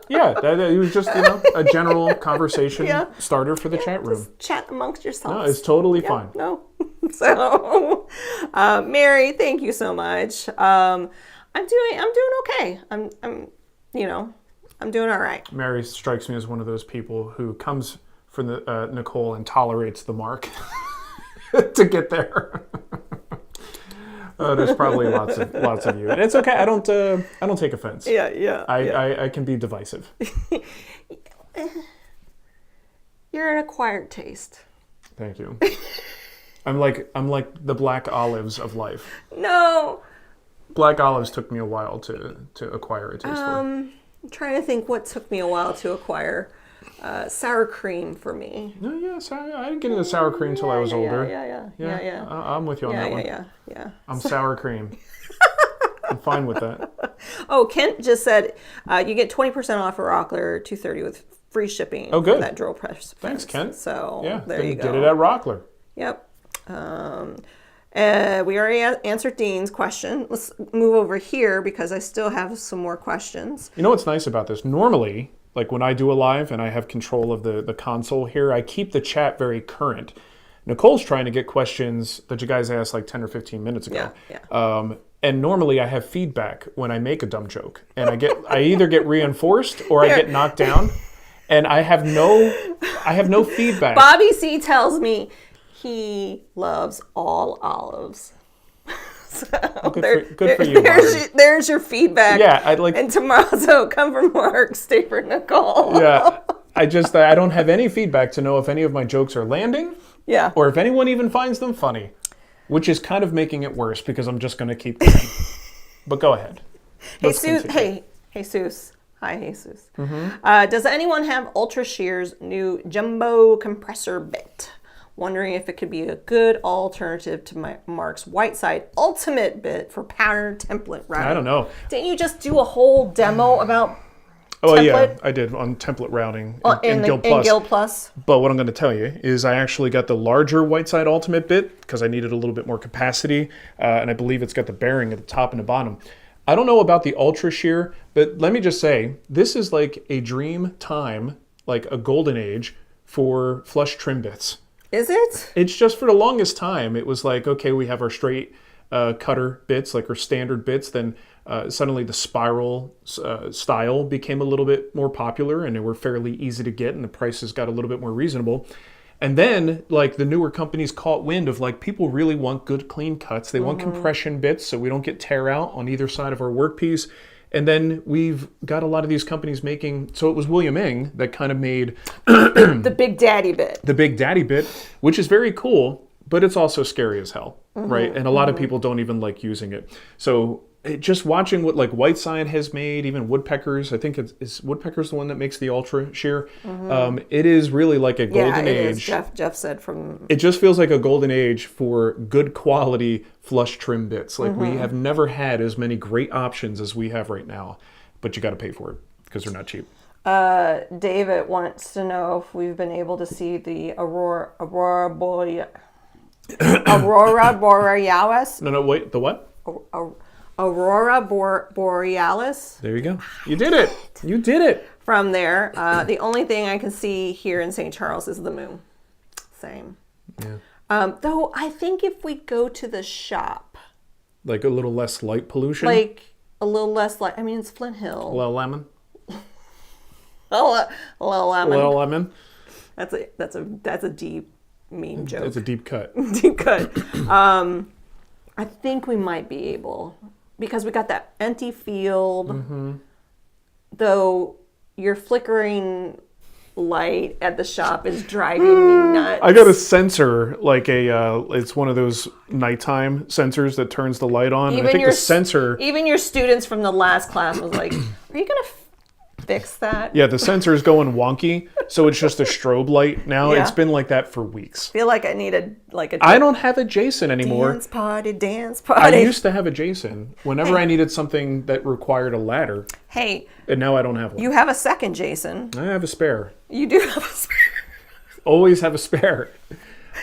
Yeah, it was just, a general conversation starter for the chat room. Just chat amongst yourselves. No, it's totally fine. No. So, Mary, thank you so much. I'm doing okay. I'm doing all right. Mary strikes me as one of those people who comes from the Nicole and tolerates the mark to get there. There's probably lots of you, and it's okay. I don't take offense. Yeah. I can be divisive. You're an acquired taste. Thank you. I'm like the black olives of life. No. Black olives took me a while to acquire a taste for. I'm trying to think what took me a while to acquire. Sour cream for me. No, yes, I didn't get into sour cream until I was older. Yeah. I'm with you on that one. Yeah. I'm sour cream. I'm fine with that. Oh, Kent just said you get 20% off a Rockler 230 with free shipping. Oh, good. For that drill press. Thanks, Kent. So Yeah, there then you go. get it at Rockler. Yep. We already answered Dean's question. Let's move over here because I still have some more questions. You know what's nice about this? Normally, like when I do a live and I have control of the console here, I keep the chat very current. Nicole's trying to get questions that you guys asked like 10 or 15 minutes ago. Yeah. And normally I have feedback when I make a dumb joke. And I either get reinforced or I get knocked down. And I have no feedback. Bobby C tells me he loves all olives. So good for you, Bobby. There's your feedback. Yeah, I'd like. And tomorrow, so come for Mark, stay for Nicole. Yeah, I don't have any feedback to know if any of my jokes are landing. Yeah. Or if anyone even finds them funny, which is kind of making it worse because I'm just going to keep going. But go ahead. Hey, Jesus. Hi, Jesus. Does anyone have Ultra Shear's new jumbo compressor bit? Wondering if it could be a good alternative to Mark's Whiteside Ultimate bit for pattern template routing. I don't know. Didn't you just do a whole demo about template? Yeah, I did on template routing in Guild Plus. In Guild Plus. But what I'm going to tell you is I actually got the larger Whiteside Ultimate bit because I needed a little bit more capacity, and I believe it's got the bearing at the top and the bottom. I don't know about the Ultra Shear, but let me just say, this is like a dream time, like a golden age for flush trim bits. Is it? It's just for the longest time, it was like, okay, we have our straight cutter bits, like our standard bits. Then suddenly the spiral style became a little bit more popular and they were fairly easy to get and the prices got a little bit more reasonable. And then like the newer companies caught wind of like people really want good clean cuts. They want compression bits so we don't get tear out on either side of our workpiece. And then we've got a lot of these companies making, so it was William Ing that kind of made the Big Daddy bit. The Big Daddy bit, which is very cool, but it's also scary as hell, right? And a lot of people don't even like using it. So just watching what like Whiteside has made, even Woodpeckers, I think is Woodpeckers the one that makes the Ultra Shear. It is really like a golden age. Jeff said from... It just feels like a golden age for good quality flush trim bits. Like we have never had as many great options as we have right now, but you got to pay for it because they're not cheap. David wants to know if we've been able to see the Aurora Borealis. No, wait, the what? Aurora Borealis. There you go. You did it. You did it. From there, the only thing I can see here in St. Charles is the moon. Same. Yeah. Though I think if we go to the shop, like a little less light pollution. like a little less light. I mean, it's Flint Hill. A little lemon. A little lemon. A little lemon. That's a deep meme joke. It's a deep cut. Deep cut. I think we might be able, because we got that empty field. Though your flickering light at the shop is driving me nuts. I got a sensor, like it's one of those nighttime sensors that turns the light on. Even I think the sensor. Even your students from the last class was like, "Are you gonna fix that?" Yeah, the sensor is going wonky, so it's just a strobe light now. Yeah. It's been like that for weeks. I feel like I needed I don't have a Jason anymore. Dance party. I used to have a Jason whenever I needed something that required a ladder. Hey. And now I don't have one. You have a second Jason. I have a spare. You do have a spare. Always have a spare.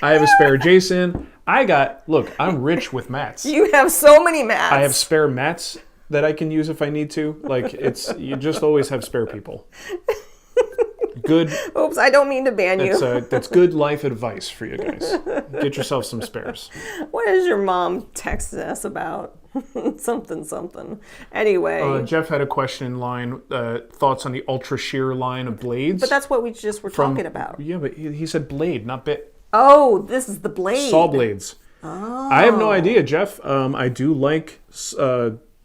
I have a spare Jason. Look, I'm rich with mats. You have so many mats. I have spare mats that I can use if I need to. Like, you just always have spare people. Good. Oops, I don't mean to ban you. That's good life advice for you guys. Get yourself some spares. What is your mom texting us about? something. Anyway. Jeff had a question in line. Thoughts on the Ultra Shear line of blades? But that's what we just were talking about. Yeah, but he said blade, not bit. Oh, this is the blade. Saw blades. Oh. I have no idea, Jeff. I do like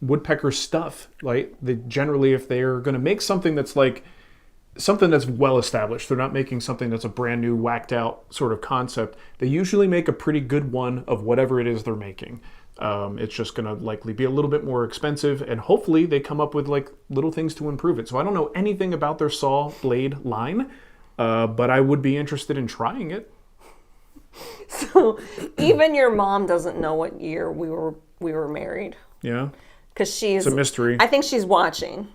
woodpecker stuff. Like generally, if they're going to make something that's like something that's well established, they're not making something that's a brand new, whacked out sort of concept. They usually make a pretty good one of whatever it is they're making. It's just going to likely be a little bit more expensive, and hopefully they come up with like little things to improve it. So I don't know anything about their saw blade line, but I would be interested in trying it. So even your mom doesn't know what year we were married. Yeah, because it's a mystery. I think she's watching.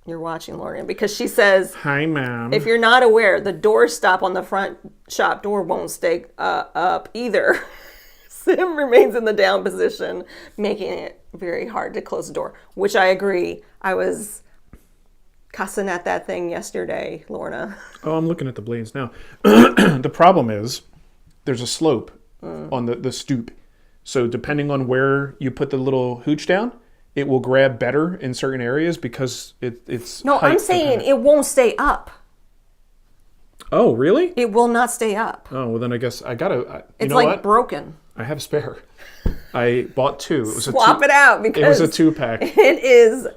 You're watching, Lorian, because she says, "Hi, ma'am. If you're not aware, the doorstop on the front shop door won't stay up either." it remains in the down position, making it very hard to close the door, which I agree. I was cussing at that thing yesterday, Lorna. Oh, I'm looking at the blades now. The problem is there's a slope on the stoop. So depending on where you put the little hooch down, it will grab better in certain areas because it's No, I'm saying it won't stay up. Oh, really? It will not stay up. Oh, well then I guess I gotta. It's like broken. I have a spare. I bought two. It was Swap it out because it was a 2-pack. It is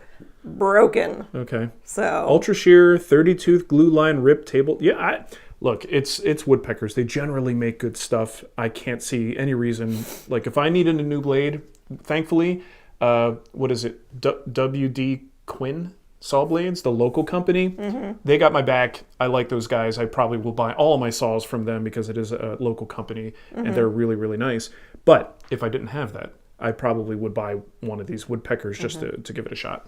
broken. Okay. So Ultra shear 30-tooth glue line rip table. Yeah, look, it's Woodpeckers. They generally make good stuff. I can't see any reason. Like if I needed a new blade, thankfully, what is it? WD Quinn saw blades, the local company. They got my back. I like those guys. I probably will buy all of my saws from them because it is a local company and they're really, really nice. But if I didn't have that, I probably would buy one of these Woodpeckers just to give it a shot.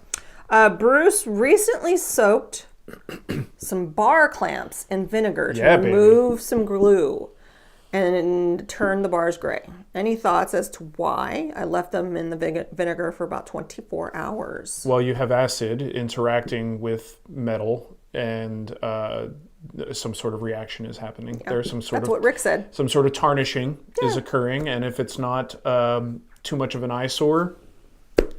Bruce recently soaked some bar clamps in vinegar to remove some glue and turn the bars gray. Any thoughts as to why I left them in the vinegar for about 24 hours? Well, you have acid interacting with metal and some sort of reaction is happening. Yeah, There's that's what Rick said. Some sort of tarnishing is occurring, and if it's not too much of an eyesore,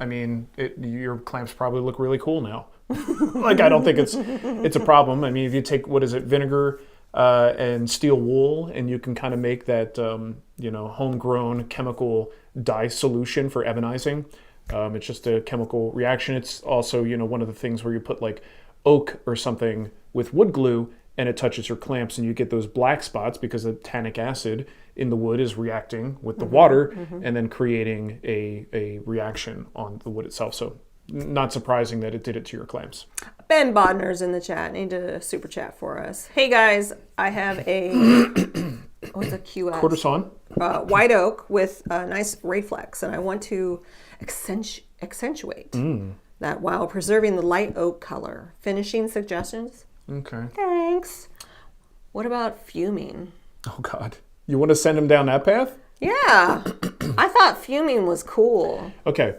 I mean, your clamps probably look really cool now. Like, I don't think it's a problem. I mean, if you take, vinegar and steel wool, and you can kind of make that, homegrown chemical dye solution for ebonizing. It's just a chemical reaction. It's also, one of the things where you put like oak or something with wood glue and it touches your clamps and you get those black spots because the tannic acid in the wood is reacting with the water and then creating a reaction on the wood itself. So not surprising that it did it to your clamps. Ben Bodner's in the chat. Need to super chat for us. Hey guys, I have a what's a QS? Quarter sawn. White oak with a nice reflex, and I want to accentuate that while preserving the light oak color. Finishing suggestions? Okay. Thanks. What about fuming? Oh God, you want to send him down that path? Yeah, I thought fuming was cool. Okay.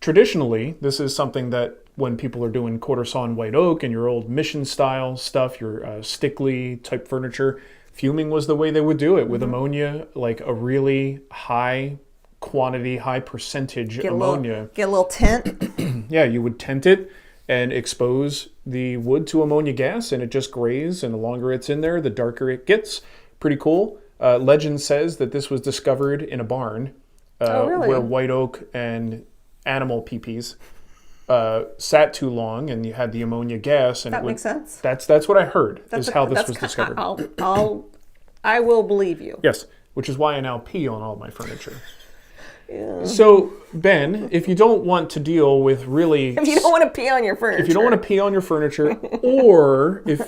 Traditionally, this is something that when people are doing quarter sawn white oak and your old mission style stuff, your stickly type furniture, fuming was the way they would do it with ammonia, like a really high quantity, high percentage ammonia. Get a little tint. Yeah, you would tent it and expose the wood to ammonia gas, and it just grays, and the longer it's in there, the darker it gets. Pretty cool. Legend says that this was discovered in a barn where white oak and animal peepees sat too long, and you had the ammonia gas. And that makes sense. That's what I heard, is how this was discovered. I will believe you. Yes, which is why I now pee on all my furniture. Yeah. So, Ben, if you don't want to deal with really... If you don't want to pee on your furniture. If you don't want to pee on your furniture, or if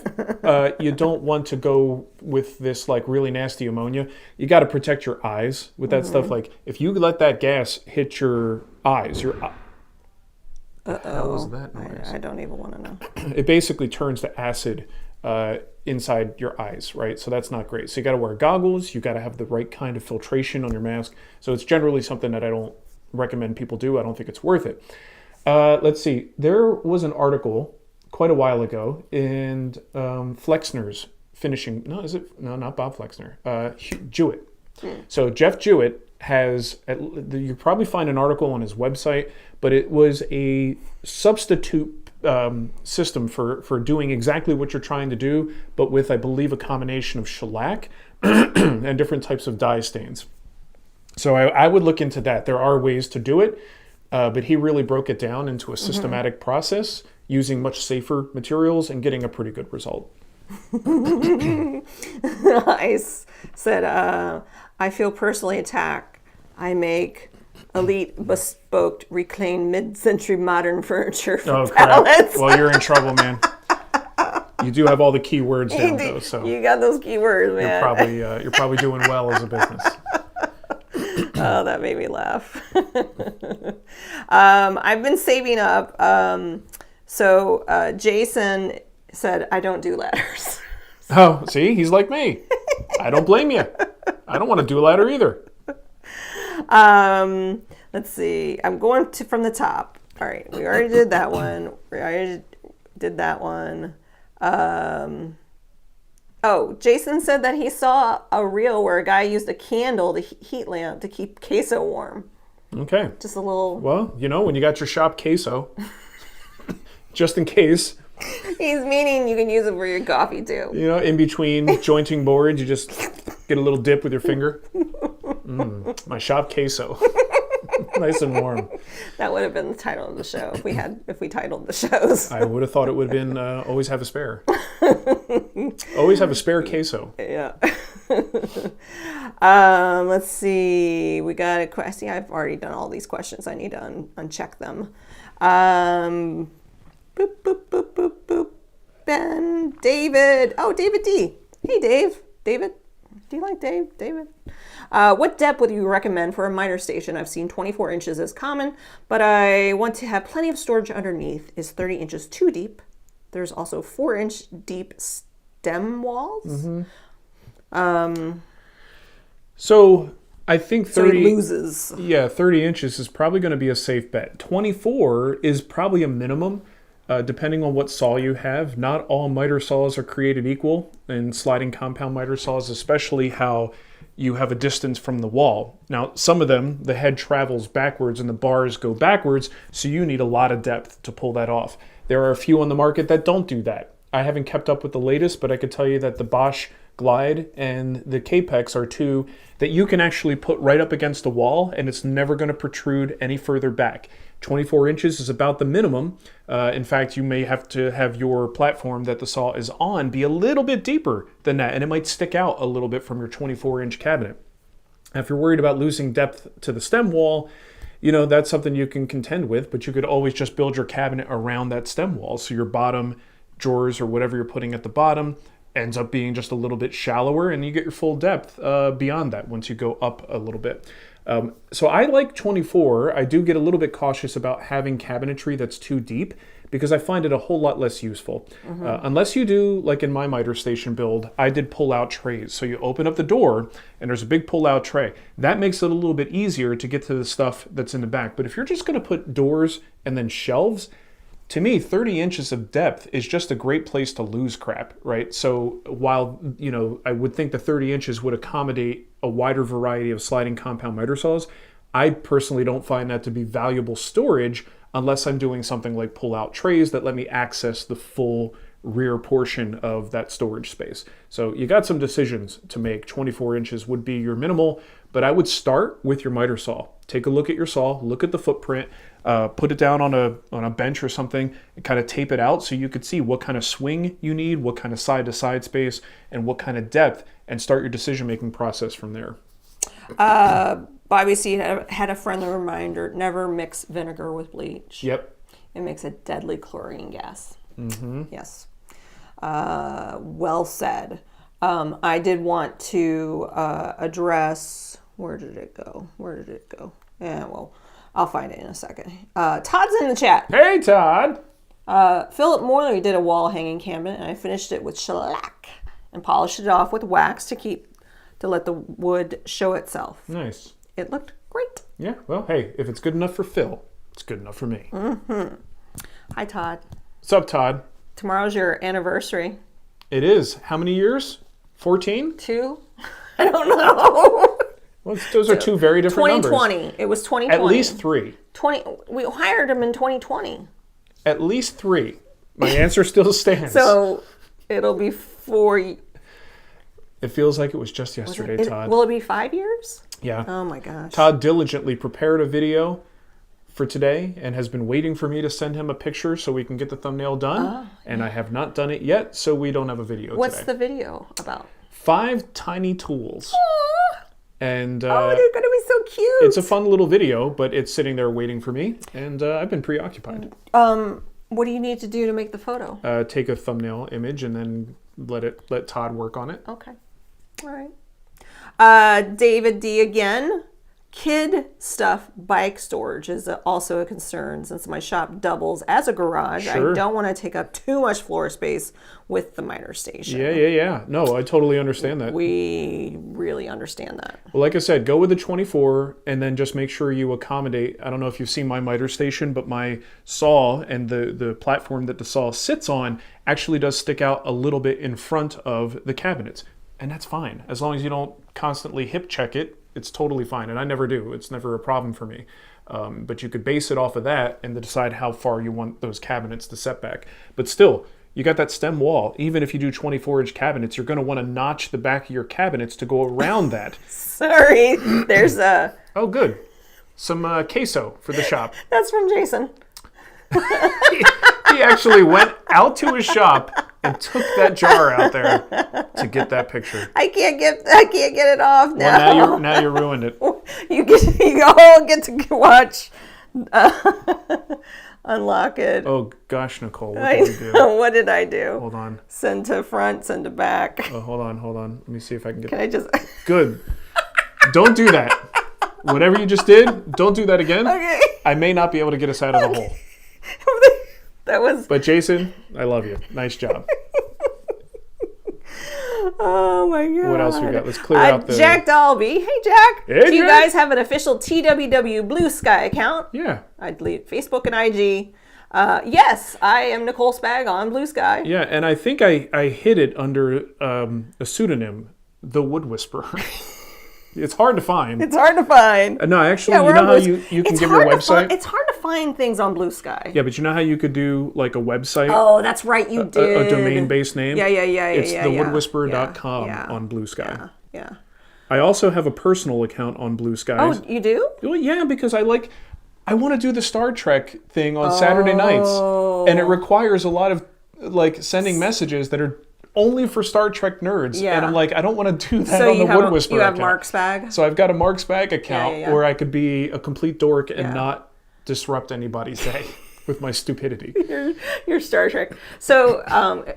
you don't want to go with this like really nasty ammonia, you got to protect your eyes with that stuff. Like, if you let that gas hit your eyes, Uh-oh. What the hell is that noise? I don't even want to know. It basically turns to acid inside your eyes, right? So that's not great. So you got to wear goggles. You got to have the right kind of filtration on your mask. So it's generally something that I don't recommend people do. I don't think it's worth it. Let's see. There was an article quite a while ago in Flexner's finishing. No, not Bob Flexner. Jewett. So Jeff Jewett has, you probably find an article on his website, but it was a substitute system for doing exactly what you're trying to do, but with, I believe, a combination of shellac and different types of dye stains. So I would look into that. There are ways to do it, but he really broke it down into a systematic process using much safer materials and getting a pretty good result. Nice. Said, I feel personally attacked. I make elite, bespoke, reclaimed mid-century modern furniture for pallets. Well, you're in trouble, man. You do have all the key words down, though. So you got those key words, man. You're probably doing well as a business. Oh, that made me laugh. I've been saving up. So Jason said, I don't do ladders. Oh, see, he's like me. I don't blame you. I don't want to do a ladder either. Let's see. I'm going to from the top. All right, we already did that one. Jason said that he saw a reel where a guy used a candle, the heat lamp, to keep queso warm. Okay. Just a little... Well, when you got your shop queso, just in case. He's meaning you can use it for your coffee, too. In between jointing boards, you just get a little dip with your finger. My shop queso. Nice and warm. That would have been the title of the show if we titled the shows. I would have thought it would have been always have a spare. Always have a spare queso. Yeah. Let's see. We got a question. I've already done all these questions. I need to uncheck them. Boop, boop, boop, boop, boop. Ben, David. Oh, David D. Hey, Dave. David. Do you like Dave? David? What depth would you recommend for a miter station? I've seen 24 inches is common, but I want to have plenty of storage underneath. Is 30 inches too deep? There's also 4-inch deep stem walls. Mm-hmm. So I think 30 so it loses. Yeah, 30 inches is probably going to be a safe bet. 24 is probably a minimum. Depending on what saw you have. Not all miter saws are created equal, and sliding compound miter saws, especially how you have a distance from the wall. Now, some of them, the head travels backwards and the bars go backwards, so you need a lot of depth to pull that off. There are a few on the market that don't do that. I haven't kept up with the latest, but I could tell you that the Bosch Glide and the Capex are two that you can actually put right up against the wall, and it's never going to protrude any further back. 24 inches is about the minimum. In fact, you may have to have your platform that the saw is on be a little bit deeper than that, and it might stick out a little bit from your 24-inch cabinet. Now, if you're worried about losing depth to the stem wall, that's something you can contend with, but you could always just build your cabinet around that stem wall, so your bottom drawers or whatever you're putting at the bottom ends up being just a little bit shallower, and you get your full depth beyond that once you go up a little bit. So I like 24. I do get a little bit cautious about having cabinetry that's too deep because I find it a whole lot less useful. Unless you do, like in my miter station build, I did pull-out trays. So you open up the door and there's a big pull-out tray. That makes it a little bit easier to get to the stuff that's in the back. But if you're just going to put doors and then shelves, to me, 30 inches of depth is just a great place to lose crap, right? So while, I would think the 30 inches would accommodate a wider variety of sliding compound miter saws, I personally don't find that to be valuable storage unless I'm doing something like pull-out trays that let me access the full rear portion of that storage space. So you got some decisions to make. 24 inches would be your minimal, but I would start with your miter saw. Take a look at your saw, look at the footprint, put it down on a bench or something, and kind of tape it out so you could see what kind of swing you need, what kind of side-to-side space, and what kind of depth, and start your decision-making process from there. Bobby C had a friendly reminder, never mix vinegar with bleach. Yep. It makes a deadly chlorine gas. Mm-hmm. Yes. Well said. I did want to address, where did it go? Yeah, well, I'll find it in a second. Todd's in the chat. Hey, Todd. Philip Morley did a wall hanging cabinet, and I finished it with shellac and polished it off with wax to let the wood show itself. Nice. It looked great. Yeah, well, hey, if it's good enough for Phil, it's good enough for me. Mm-hmm. Hi, Todd. What's up, Todd? Tomorrow's your anniversary. It is. How many years? 14? 2? I don't know. Well, those are two very different 2020. numbers. It was 2020. At least 3. 20. We hired him in 2020. At least 3. My answer still stands. So it'll be 4. It feels like it was just yesterday, Todd. Will it be 5 years? Yeah. Oh my gosh. Todd diligently prepared a video for today and has been waiting for me to send him a picture so we can get the thumbnail done. And I have not done it yet, so we don't have a video today. What's the video about? 5 tiny tools. Aww. And they're going to be so cute. It's a fun little video, but it's sitting there waiting for me, and I've been preoccupied. What do you need to do to make the photo? Take a thumbnail image and then let Todd work on it. Okay. All right. David D again. Kid stuff, bike storage is also a concern since my shop doubles as a garage. Sure. I don't want to take up too much floor space with the miter station. Yeah. No, I totally understand that. We really understand that. Well, like I said, go with the 24 and then just make sure you accommodate. I don't know if you've seen my miter station, but my saw and the platform that the saw sits on actually does stick out a little bit in front of the cabinets. And that's fine. As long as you don't constantly hip check it, it's totally fine. And I never do. It's never a problem for me. But you could base it off of that and decide how far you want those cabinets to set back. But still, you got that stem wall. Even if you do 24-inch cabinets, you're going to want to notch the back of your cabinets to go around that. Sorry, there's a... Oh, good. Some queso for the shop. That's from Jason. He actually went out to his shop and took that jar out there to get that picture. I can't get it off now. Well, now you ruined it. You all get to watch unlock it. Oh gosh, Nicole, what did you do? What did I do? Hold on. Send to front, send to back. Oh, hold on. Let me see if I can get. Can I just? Good. Don't do that. Whatever you just did, don't do that again. Okay. I may not be able to get us out of the hole. That was. But Jason, I love you. Nice job. Oh my god. What else we got? Let's clear out the... Jack Dalby. Hey Jack. Hey, Do you Jack. guys have an official TWW Blue Sky account? Yeah. I delete Facebook and IG. Yes, I am Nicole Spag on Blue Sky. Yeah, and I think I hid it under a pseudonym, The Wood Whisperer. It's hard to find. It's hard to find. No, actually, Yeah, you know how you can give your website? It's hard to find things on Blue Sky. Yeah, but you know how you could do like a website? Oh, that's right, you did. A domain-based name? Yeah. It's yeah. thewoodwhisperer.com Yeah. on Blue Sky. Yeah. I also have a personal account on Blue Sky. Oh, you do? Well, yeah, because I want to do the Star Trek thing on Saturday nights, and it requires a lot of like sending messages that are only for Star Trek nerds. Yeah. And I'm like, I don't want to do that So on the Wood Whisperer you have account. Mark's Bag? So I've got a Mark's Bag account Yeah. where I could be a complete dork and Yeah. not disrupt anybody's day with my stupidity. You're Star Trek. So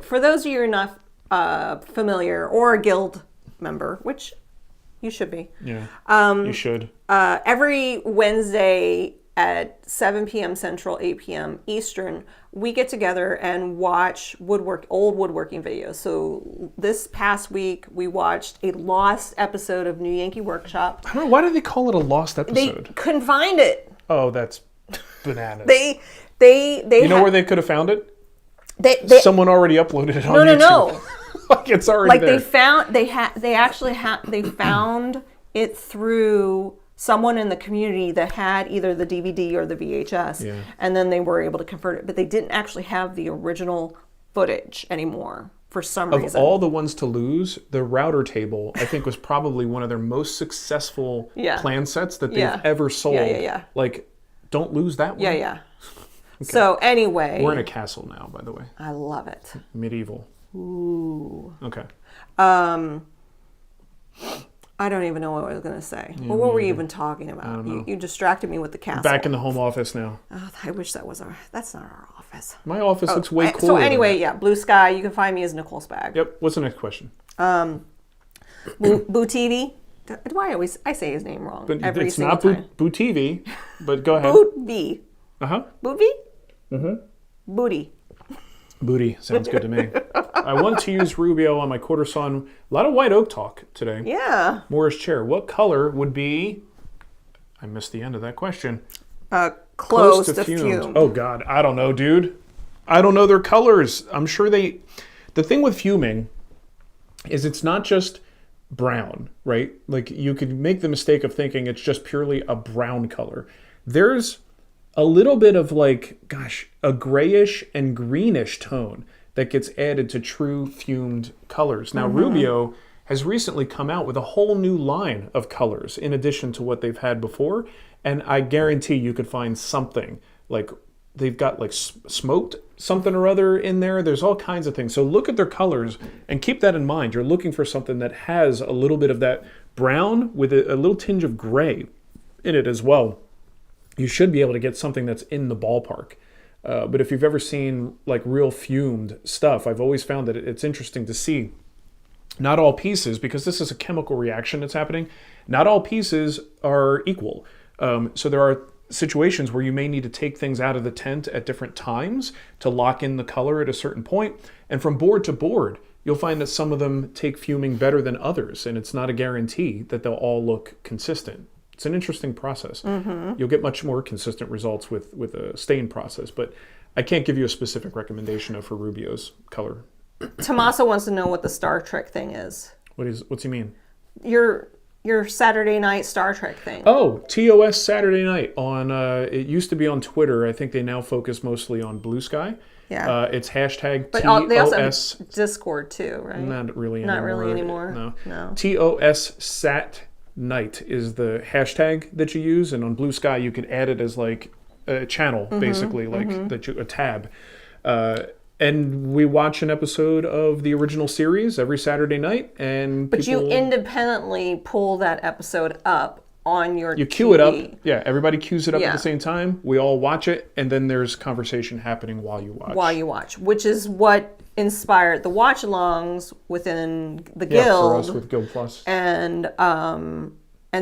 for those of you who are not familiar or a guild member, which you should be. Yeah, you should. Every Wednesday at 7 p.m. Central, 8 p.m. Eastern, we get together and watch old woodworking videos. So this past week, we watched a lost episode of New Yankee Workshop. I don't know, why do they call it a lost They episode? couldn't find it. Oh, that's bananas. They you know where they could have found it? they Someone already uploaded it on no YouTube. no Like it's already like there. they found it through someone in the community that had either the DVD or the VHS, Yeah. and then they were able to convert it, but they didn't actually have the original footage anymore for some Of reason. all the ones to lose, the router table, I think, was probably one of their most successful plan sets that they've ever sold. Yeah. Like, don't lose that one. Yeah. So anyway, We're in a castle now, by the way. I love it. Medieval. Ooh. Okay. I don't even know what I was going to say. Well, what were you even talking about? You distracted me with the castle. Back in the home office now. Oh, I wish that was that's not our office. My office looks way cooler. So anyway, than that. Blue Sky. You can find me as Nicole Spag. Yep. What's the next question? Boo TV. I say his name wrong But every it's single not time. Boo TV, but go ahead. Boot V. Uh-huh. Boot V? Mm-hmm. Booty. Booty. Sounds good to me. I want to use Rubio on my quarter sawn. A lot of white oak talk today. Yeah. Morris chair. What color would be... I missed the end of that question. Close to fumed. Oh, God. I don't know, dude. I don't know their colors. I'm sure they... The thing with fuming is it's not just brown, right? Like, you could make the mistake of thinking it's just purely a brown color. There's a little bit of a grayish and greenish tone that gets added to true fumed colors. Now, Rubio has recently come out with a whole new line of colors in addition to what they've had before, and I guarantee you could find something like they've got smoked something or other in there. There's all kinds of things. So look at their colors and keep that in mind. You're looking for something that has a little bit of that brown with a little tinge of gray in it as well. You should be able to get something that's in the ballpark. But if you've ever seen real fumed stuff, I've always found that it's interesting to see not all pieces, because this is a chemical reaction that's happening, not all pieces are equal. So there are situations where you may need to take things out of the tent at different times to lock in the color at a certain point. And from board to board, you'll find that some of them take fuming better than others, and it's not a guarantee that they'll all look consistent. It's an interesting process. You'll get much more consistent results with a stain process, but I can't give you a specific recommendation of Rubio's color. Tommaso wants to know what the Star Trek thing is. What's he mean? Your Saturday night Star Trek thing. Oh, TOS Saturday night on. It used to be on Twitter. I think they now focus mostly on Blue Sky. Yeah. It's hashtag but TOS. They also have Discord too, right? Not really anymore. Not really anymore. No. TOS Sat Night is the hashtag that you use, and on Blue Sky you can add it as like a channel, basically, like a tab. And we watch an episode of the original series every Saturday night, but you independently pull that episode up on your You queue it TV. up. Yeah, everybody queues it up at the same time. We all watch it, and then there's conversation happening while you watch. Which is what inspired the watch-alongs within the Yeah, guild. for us with Guild Plus. And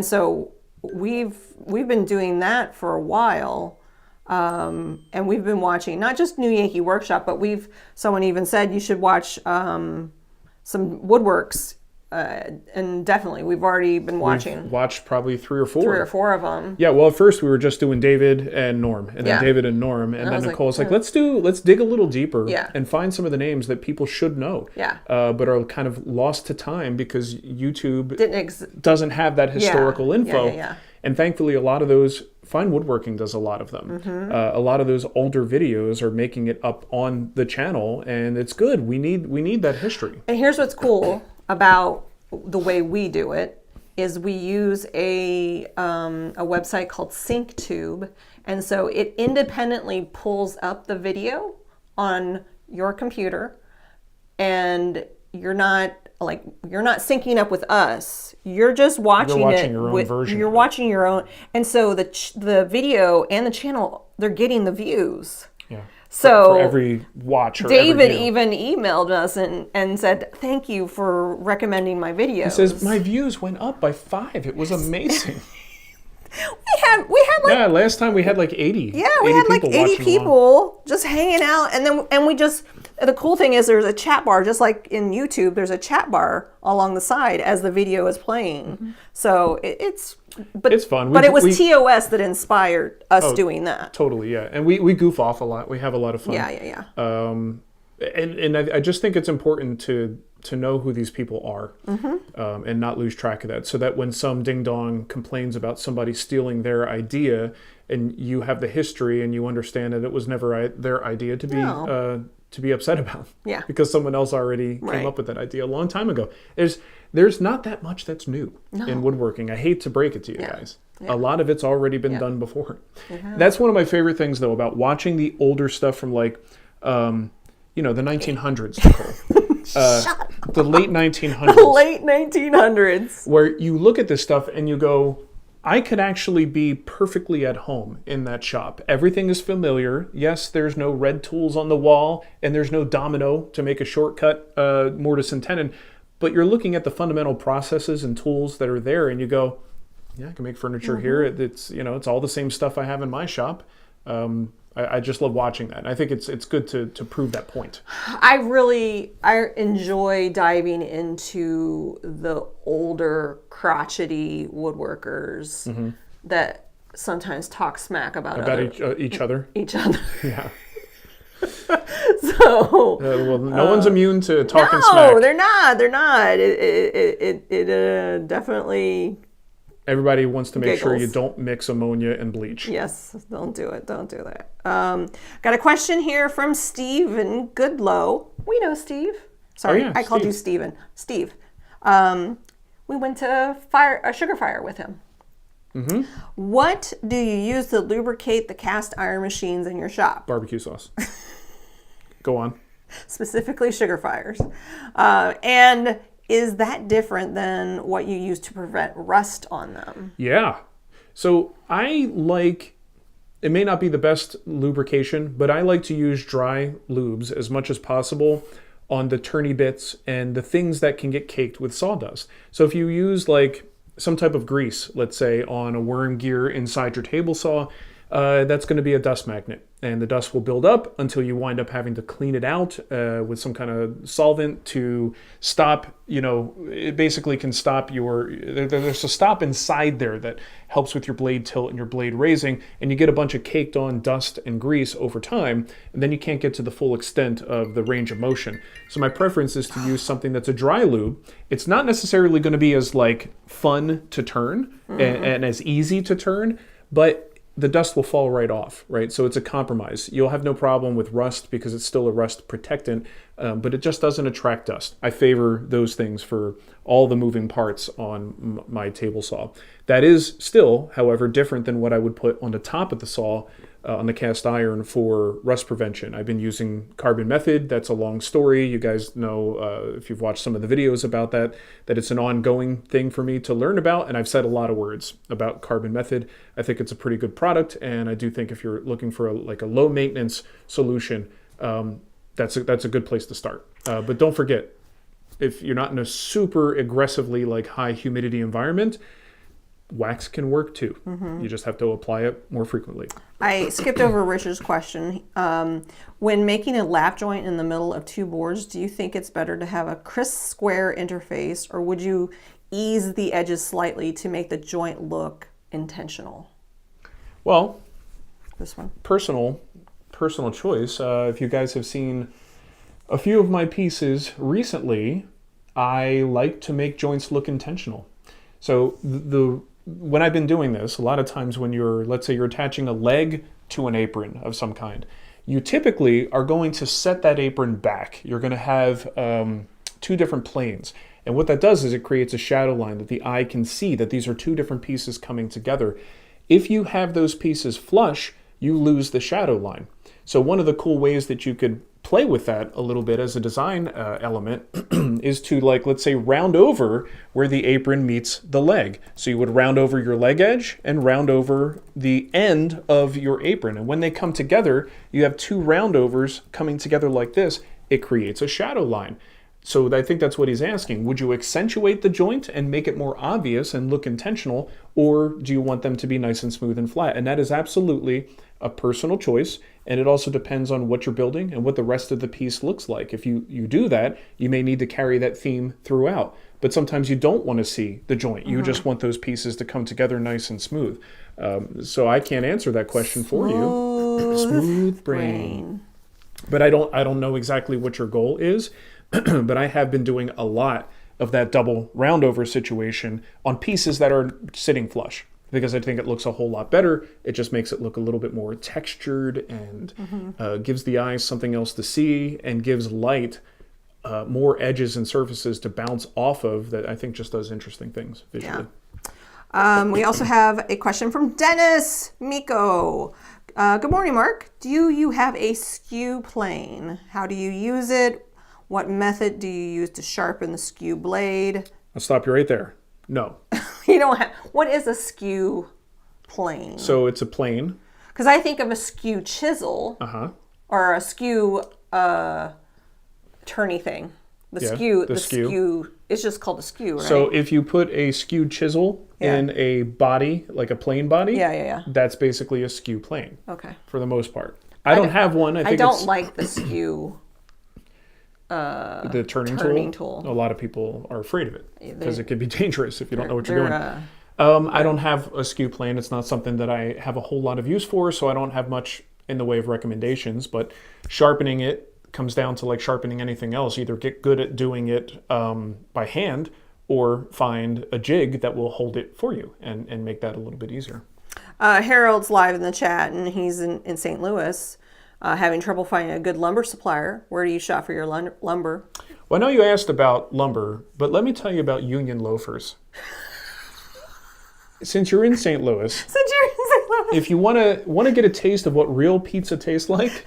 so we've been doing that for a while. And we've been watching not just New Yankee Workshop, but someone even said you should watch some Woodworks, and definitely we've already been watching. We've watched probably three or four of them. Yeah, well, at first we were just doing David and Norm, and then David and Norm, and then Nicole's like, let's dig a little deeper and find some of the names that people should know, but are kind of lost to time because YouTube doesn't have that historical info. And thankfully, a lot of those, Fine Woodworking does a lot of them. A lot of those older videos are making it up on the channel, and it's good. We need that history. And here's what's cool about the way we do it is we use a website called SyncTube, and so it independently pulls up the video on your computer, and you're not syncing up with us. You're just watching your own version. You're watching your own, and so the video and the channel, they're getting the views. Yeah. So for every watch, or David every even emailed us and said, "Thank you for recommending my videos." He says my views went up by 5. It was amazing. we had like last time we had like 80. Yeah, we had like 80 people just hanging out, and we just. The cool thing is there's a chat bar, just like in YouTube. There's a chat bar along the side as the video is playing. So it's fun. But it was TOS that inspired us doing that. Totally, yeah. And we goof off a lot. We have a lot of fun. Yeah. And I just think it's important to know who these people are, and not lose track of that, so that when some ding dong complains about somebody stealing their idea, and you have the history and you understand that it was never their idea to be upset about, because someone else already came up with that idea a long time ago. There's not that much that's new in woodworking. I hate to break it to you guys. A lot of it's already been done before. That's one of my favorite things, though, about watching the older stuff from like, the 1900s, Nicole. The late 1900s. The late 1900s. Where you look at this stuff and you go, I could actually be perfectly at home in that shop. Everything is familiar. Yes, there's no red tools on the wall, and there's no domino to make a shortcut mortise and tenon, but you're looking at the fundamental processes and tools that are there, and you go, yeah, I can make furniture here. It's all the same stuff I have in my shop. I just love watching that. And I think it's good to prove that point. I enjoy diving into the older crotchety woodworkers that sometimes talk smack about each other. Each other. Yeah. So well, no one's immune to talking smack. No, they're not. It definitely. Everybody wants to make Giggles. sure you don't mix ammonia and bleach. Yes, don't do it. Don't do that. Got a question here from Steven Goodlow. We know Steve. Sorry, I called you Steven. Steve. We went to a sugar fire with him. What do you use to lubricate the cast iron machines in your shop? Barbecue sauce. Go on. Specifically sugar fires. And is that different than what you use to prevent rust on them? Yeah. So it may not be the best lubrication, but I like to use dry lubes as much as possible on the turny bits and the things that can get caked with sawdust. So if you use like some type of grease, let's say on a worm gear inside your table saw, that's going to be a dust magnet, and the dust will build up until you wind up having to clean it out with some kind of solvent to stop, it basically can stop there's a stop inside there that helps with your blade tilt and your blade raising, and you get a bunch of caked on dust and grease over time, and then you can't get to the full extent of the range of motion. So my preference is to use something that's a dry lube. It's not necessarily going to be as like fun to turn and as easy to turn, but the dust will fall right off, right? So it's a compromise. You'll have no problem with rust because it's still a rust protectant, but it just doesn't attract dust. I favor those things for all the moving parts on my table saw. That is still, however, different than what I would put on the top of the saw on the cast iron for rust prevention. I've been using carbon method. That's a long story. You guys know, if you've watched some of the videos about that it's an ongoing thing for me to learn about, and I've said a lot of words about carbon method. I think it's a pretty good product, and I do think if you're looking for a low maintenance solution, that's a good place to start. But don't forget, if you're not in a super aggressively high humidity environment, wax can work too. You just have to apply it more frequently. I skipped over Richard's question. When making a lap joint in the middle of two boards, do you think it's better to have a crisp square interface, or would you ease the edges slightly to make the joint look intentional? Well, this one. Personal choice. If you guys have seen a few of my pieces recently, I like to make joints look intentional. So when I've been doing this, a lot of times when let's say you're attaching a leg to an apron of some kind, you typically are going to set that apron back. You're going to have two different planes. And what that does is it creates a shadow line that the eye can see that these are two different pieces coming together. If you have those pieces flush, you lose the shadow line. So one of the cool ways that you could play with that a little bit as a design element is to let's say round over where the apron meets the leg. So you would round over your leg edge and round over the end of your apron. And when they come together, you have two roundovers coming together like this. It creates a shadow line. So I think that's what he's asking. Would you accentuate the joint and make it more obvious and look intentional, or do you want them to be nice and smooth and flat? And that is absolutely a personal choice, and it also depends on what you're building and what the rest of the piece looks like. If you do that, you may need to carry that theme throughout. But sometimes you don't want to see the joint. You just want those pieces to come together nice and smooth. So I can't answer that question for you. Smooth brain. But I don't know exactly what your goal is. But I have been doing a lot of that double roundover situation on pieces that are sitting flush, because I think it looks a whole lot better. It just makes it look a little bit more textured and gives the eyes something else to see, and gives light more edges and surfaces to bounce off of, that I think just does interesting things visually. Yeah. We also have a question from Dennis Miko. Good morning, Mark. Do you have a skew plane? How do you use it? What method do you use to sharpen the skew blade? I'll stop you right there. No. You don't have. What is a skew plane? So it's a plane. Because I think of a skew chisel or a skew turny thing. The skew. It's just called a skew, right? So if you put a skew chisel in a body, like a plane body, that's basically a skew plane. Okay. For the most part. I don't have one. I don't like the skew. The turning tool. A lot of people are afraid of it because it could be dangerous if you don't know what you're doing. I don't have a skew plane. It's not something that I have a whole lot of use for, so I don't have much in the way of recommendations. But sharpening it comes down to sharpening anything else. Either get good at doing it by hand, or find a jig that will hold it for you and make that a little bit easier. Harold's live in the chat, and he's in St. Louis. Having trouble finding a good lumber supplier. Where do you shop for your lumber? Well, I know you asked about lumber, but let me tell you about Union Loafers. Since you're in St. Louis, if you want to get a taste of what real pizza tastes like,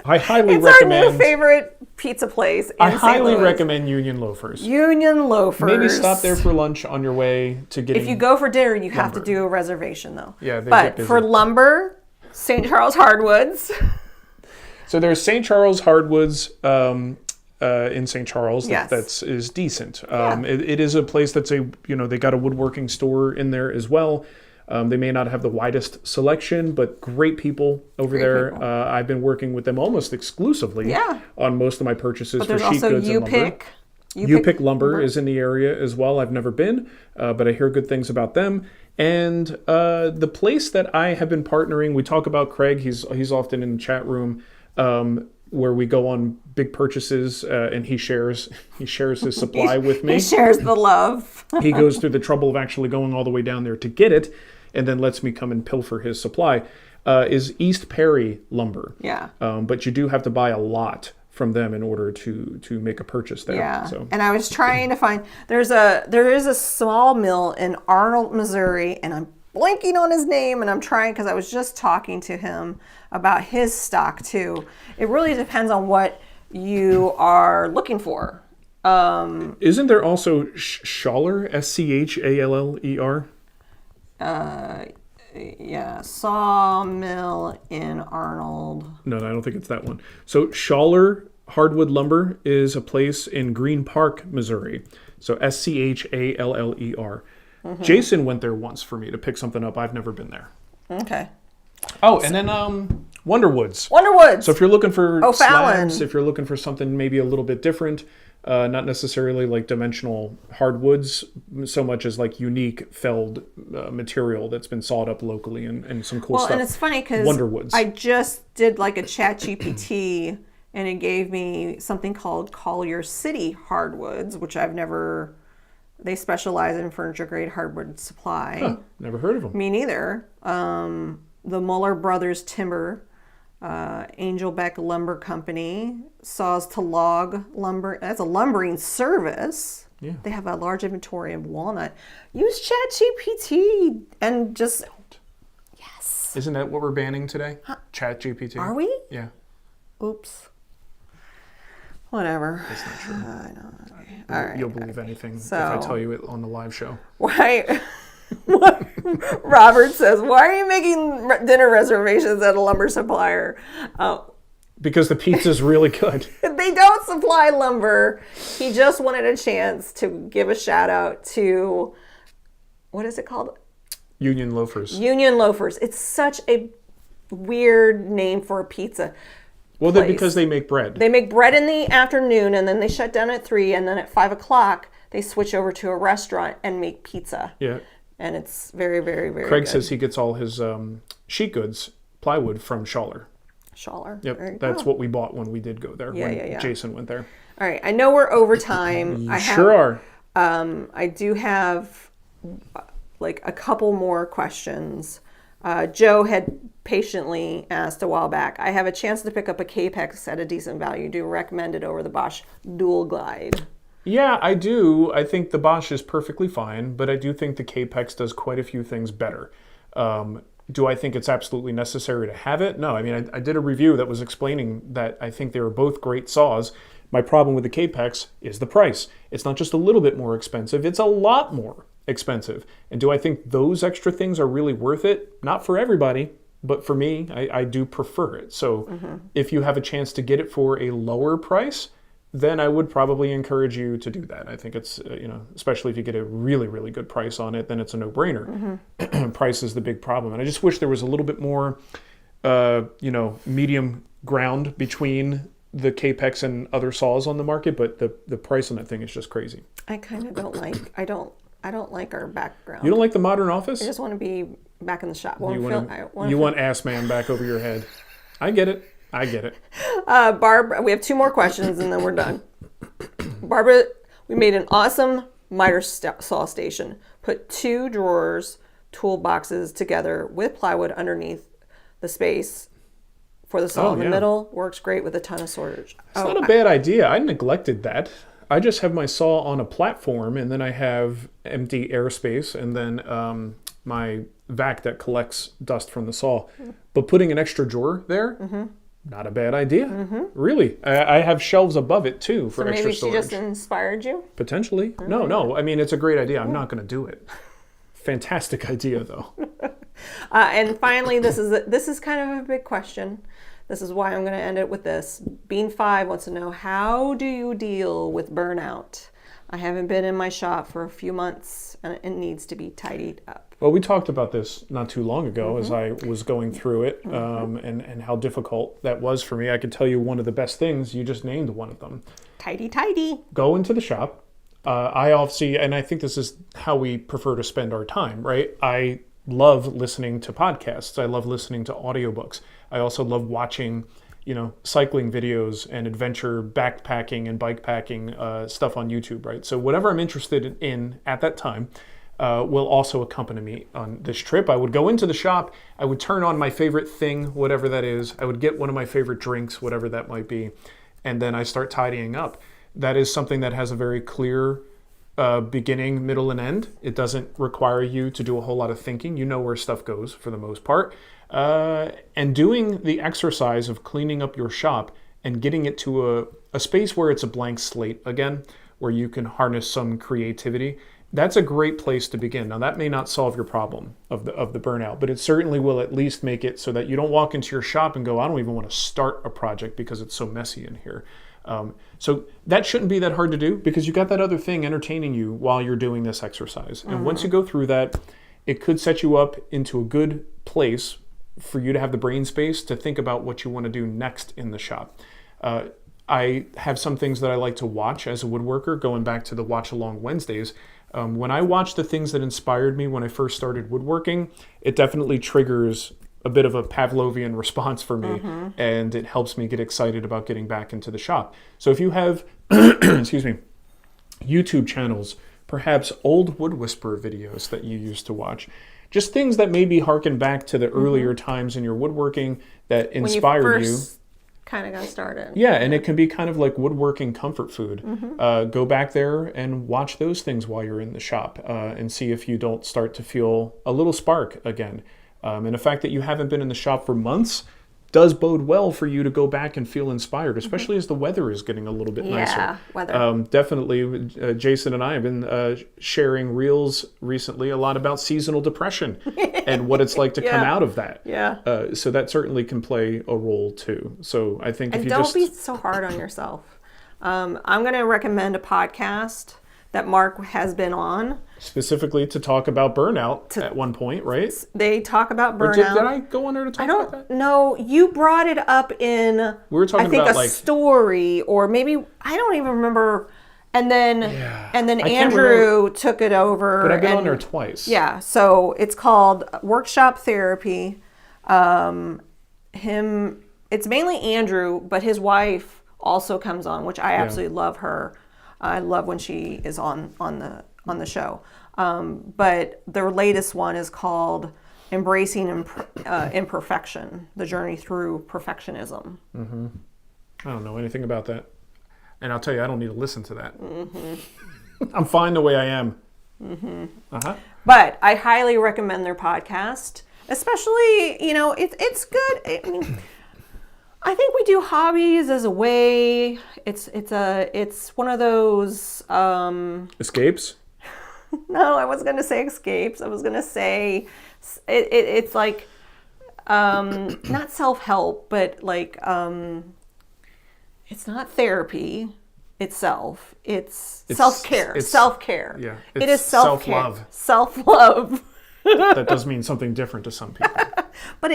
I highly recommend. It's our new favorite pizza place in St. Louis. I highly recommend Union Loafers. Union Loafers. Maybe stop there for lunch on your way to getting. If you go for dinner, you have to do a reservation, though. Yeah, but for lumber, St. Charles Hardwoods. So there's St. Charles Hardwoods. in St. Charles Yes. that is decent. It is a place that's they got a woodworking store in there as well. They may not have the widest selection, but great people over there. People. I've been working with them almost exclusively on most of my purchases But for there's sheet also goods and lumber. You-Pick Lumber is in the area as well. I've never been, but I hear good things about them. And the place that I have been partnering, we talk about Craig. He's often in the chat room where we go on big purchases, and he shares his supply with me. He shares the love. He goes through the trouble of actually going all the way down there to get it, and then lets me come and pilfer his supply. Is East Perry Lumber. Yeah. But you do have to buy a lot from them in order to make a purchase there. Yeah. So. And I was trying to find there is a small mill in Arnold, Missouri, and I'm blanking on his name, and I'm trying because I was just talking to him about his stock too. It really depends on what you are looking for. Isn't there also Schaller, Schaller? Yeah, sawmill in Arnold. No, I don't think it's that one. So Schaller Hardwood Lumber is a place in Green Park, Missouri. So Schaller. Jason went there once for me to pick something up. I've never been there. Okay. Oh, and then Wonderwoods. Wonderwoods. So if you're looking for O'Fallon. slabs, if you're looking for something maybe a little bit different, not necessarily like dimensional hardwoods, so much as like unique felled material that's been sawed up locally and some cool stuff. Well, and it's funny because Wonderwoods. I just did like a chat GPT and it gave me something called Collier City Hardwoods, which I've never... They specialize in furniture grade hardwood supply. Huh, never heard of them. Me neither. The Muller Brothers Timber, Angelbeck Lumber Company, Saws to Log Lumber. That's a lumbering service. Yeah. They have a large inventory of walnut. Use ChatGPT and just... Yes. Isn't that what we're banning today? ChatGPT. Are we? Yeah. Oops. Whatever. That's not true. I know. Okay. All right. You'll believe anything if So- I tell you it on the live show. Why? Robert says, why are you making dinner reservations at a lumber supplier? Oh, Because the pizza's really good. they don't supply lumber. He just wanted a chance to give a shout out to, what is it called? Union Loafers. Union Loafers. It's such a weird name for a pizza. Well, place. because they make bread. They make bread in the afternoon, and then they shut down at 3, and then at 5 o'clock, they switch over to a restaurant and make pizza. Yeah. And it's very, very, very Craig good. says he gets all his sheet goods, plywood, from Schaller. Schaller. Yep, that's what we bought when we did go there. Yeah. Jason went there. All right, I know we're over time. You sure are. I do have like a couple more questions. Joe had patiently asked a while back. I have a chance to pick up a Capex at a decent value. Do you recommend it over the Bosch Dual Glide? Yeah, I do. I think the Bosch is perfectly fine, but I do think the Capex does quite a few things better. Do I think it's absolutely necessary to have it? No. I mean, I did a review that was explaining that I think they were both great saws. My problem with the Capex is the price. It's not just a little bit more expensive, it's a lot more expensive. And do I think those extra things are really worth it? Not for everybody, but for me, I do prefer it. So if you have a chance to get it for a lower price, then I would probably encourage you to do that. I think it's, especially if you get a really, really good price on it, then it's a no-brainer. Price is the big problem. And I just wish there was a little bit more, medium ground between the Capex and other saws on the market, but the price on that thing is just crazy. I kind of don't like. I don't like our background. You don't like the modern office? I just want to be back in the shop. You want ass man back over your head. I get it. Barb, we have 2 more questions and then we're done. Barbara, we made an awesome miter saw station. Put 2 drawers, toolboxes together with plywood underneath the space for the saw in the middle. Works great with a ton of storage. It's not a bad idea. I neglected that. I just have my saw on a platform, and then I have empty airspace, and then my vac that collects dust from the saw. But putting an extra drawer there, not a bad idea. Really. I have shelves above it, too, for extra storage. Maybe she just inspired you? Potentially. No. I mean, it's a great idea. I'm not going to do it. Fantastic idea, though. And finally, this is kind of a big question. This is why I'm going to end it with this. Bean5 wants to know, how do you deal with burnout? I haven't been in my shop for a few months and it needs to be tidied up. Well, we talked about this not too long ago as I was going through it and how difficult that was for me. I can tell you one of the best things, you just named one of them. Tidy. Go into the shop. I obviously, and I think this is how we prefer to spend our time, right? I love listening to podcasts. I love listening to audiobooks. I also love watching, cycling videos and adventure backpacking and bike packing stuff on YouTube, right? So whatever I'm interested in at that time will also accompany me on this trip. I would go into the shop. I would turn on my favorite thing, whatever that is. I would get one of my favorite drinks, whatever that might be. And then I start tidying up. That is something that has a very clear beginning, middle, and end. It doesn't require you to do a whole lot of thinking. You know where stuff goes for the most part. And doing the exercise of cleaning up your shop and getting it to a space where it's a blank slate again, where you can harness some creativity, that's a great place to begin. Now, that may not solve your problem of the burnout, but it certainly will at least make it so that you don't walk into your shop and go, I don't even want to start a project because it's so messy in here. So that shouldn't be that hard to do because you got that other thing entertaining you while you're doing this exercise. And once you go through that, it could set you up into a good place for you to have the brain space to think about what you want to do next in the shop. I have some things that I like to watch as a woodworker, going back to the Watch Along Wednesdays. When I watch the things that inspired me when I first started woodworking, it definitely triggers a bit of a Pavlovian response for me, and it helps me get excited about getting back into the shop. So if you have, excuse me, YouTube channels, perhaps old Wood Whisperer videos that you used to watch, just things that maybe harken back to the earlier times in your woodworking that inspired when you. Kind of got started. Yeah, and it can be kind of like woodworking comfort food. Go back there and watch those things while you're in the shop and see if you don't start to feel a little spark again. And the fact that you haven't been in the shop for months does bode well for you to go back and feel inspired, especially as the weather is getting a little bit nicer. Yeah, weather. Definitely, Jason and I have been sharing reels recently a lot about seasonal depression and what it's like to come out of that. Yeah. So that certainly can play a role too. So I think if you don't be so hard on yourself. I'm going to recommend a podcast that Mark has been on. Specifically to talk about burnout at one point, right? They talk about burnout. Did I go on there to talk about that? No, you brought it up in, we were talking I think, about a story, or maybe, I don't even remember. And then Andrew took it over. But I've been on there twice. Yeah, so it's called Workshop Therapy. It's mainly Andrew, but his wife also comes on, which I absolutely love her. I love when she is on the show. But their latest one is called Embracing Imperfection, the Journey Through Perfectionism. I don't know anything about that. And I'll tell you, I don't need to listen to that. I'm fine the way I am. But I highly recommend their podcast, especially, it's good. I mean, I think we do hobbies as a way. It's one of those escapes. No, I wasn't going to say escapes. I was going to say it's like not self-help, but like it's not therapy itself. It's self-care. Self-care. Yeah, it is self-care. Self-love. Self-love. That does mean something different to some people. But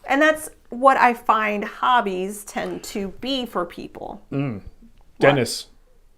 and that's what I find hobbies tend to be for people. Dennis,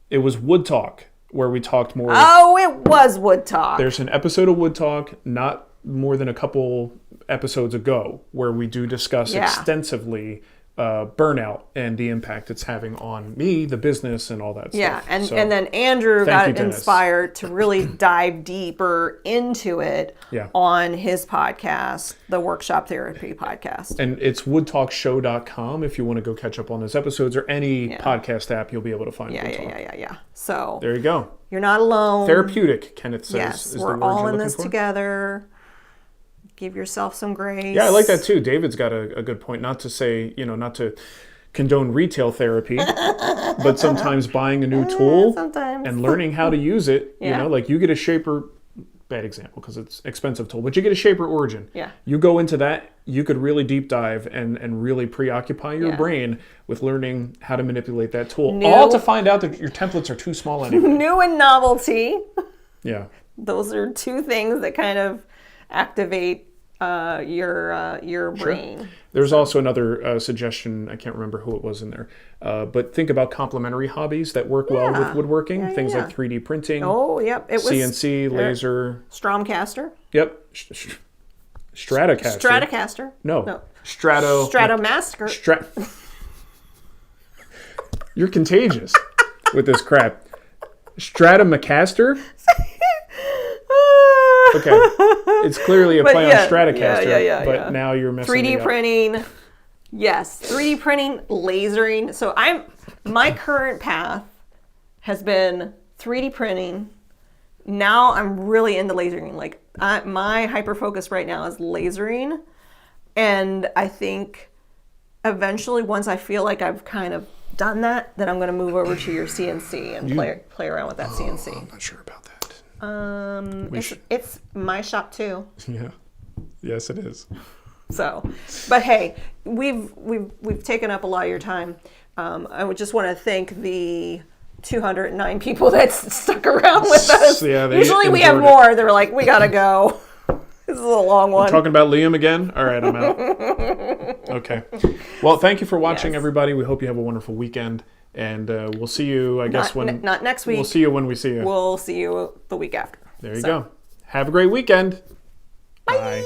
it was Wood Talk where we talked more. Oh, it was Wood Talk. There's an episode of Wood Talk not more than a couple episodes ago where we do discuss extensively burnout and the impact it's having on me, the business, and all that stuff. Yeah, and then Andrew got Dennis. inspired to really dive deeper into it on his podcast, the Workshop Therapy podcast. And it's woodtalkshow.com if you want to go catch up on those episodes, or any podcast app you'll be able to find. Yeah. So there you go. You're not alone. Therapeutic, Kenneth says. Yes, is the we're word all you're in looking this for. together. Give yourself some grace. Yeah, I like that too. David's got a good point. Not to say, not to condone retail therapy, but sometimes buying a new tool and learning how to use it, like you get a Shaper, bad example because it's expensive tool, but you get a Shaper Origin. Yeah. You go into that you could really deep dive and really preoccupy your Yeah. brain with learning how to manipulate that tool. New- All to find out that your templates are too small anyway. New and novelty. Yeah. Those are two things that kind of activate your brain. There's also another suggestion. I can't remember who it was in there. But think about complementary hobbies that work well with woodworking. Yeah, things yeah. like 3D printing, Oh, yep. It was CNC, laser. Stromcaster. Yep. Stratocaster. Stratocaster. No. Strato. Stratomaster. You're contagious with this crap. Stratomacaster? Okay. It's clearly a play on Stratocaster, but now you're messing 3D me up. printing. Yes, 3D printing, lasering. So my current path has been 3D printing. Now I'm really into lasering. Like my hyper focus right now is lasering, and I think eventually once I feel like I've kind of done that, then I'm going to move over to your CNC and play around with that CNC. I'm not sure about that. It's my shop too. Yeah. Yes, it is. So, but hey, we've taken up a lot of your time. I would just want to thank the 209 people that stuck around with us. Yeah, they Usually we have enjoyed it. more. They're like, we gotta go. This is a long one. Talking about Liam again? All right, I'm out. Okay. Well, thank you for watching, Yes. everybody. We hope you have a wonderful weekend. And we'll see you, I guess, Not next week. We'll see you when we see you. We'll see you the week after. There you go. Have a great weekend. Bye.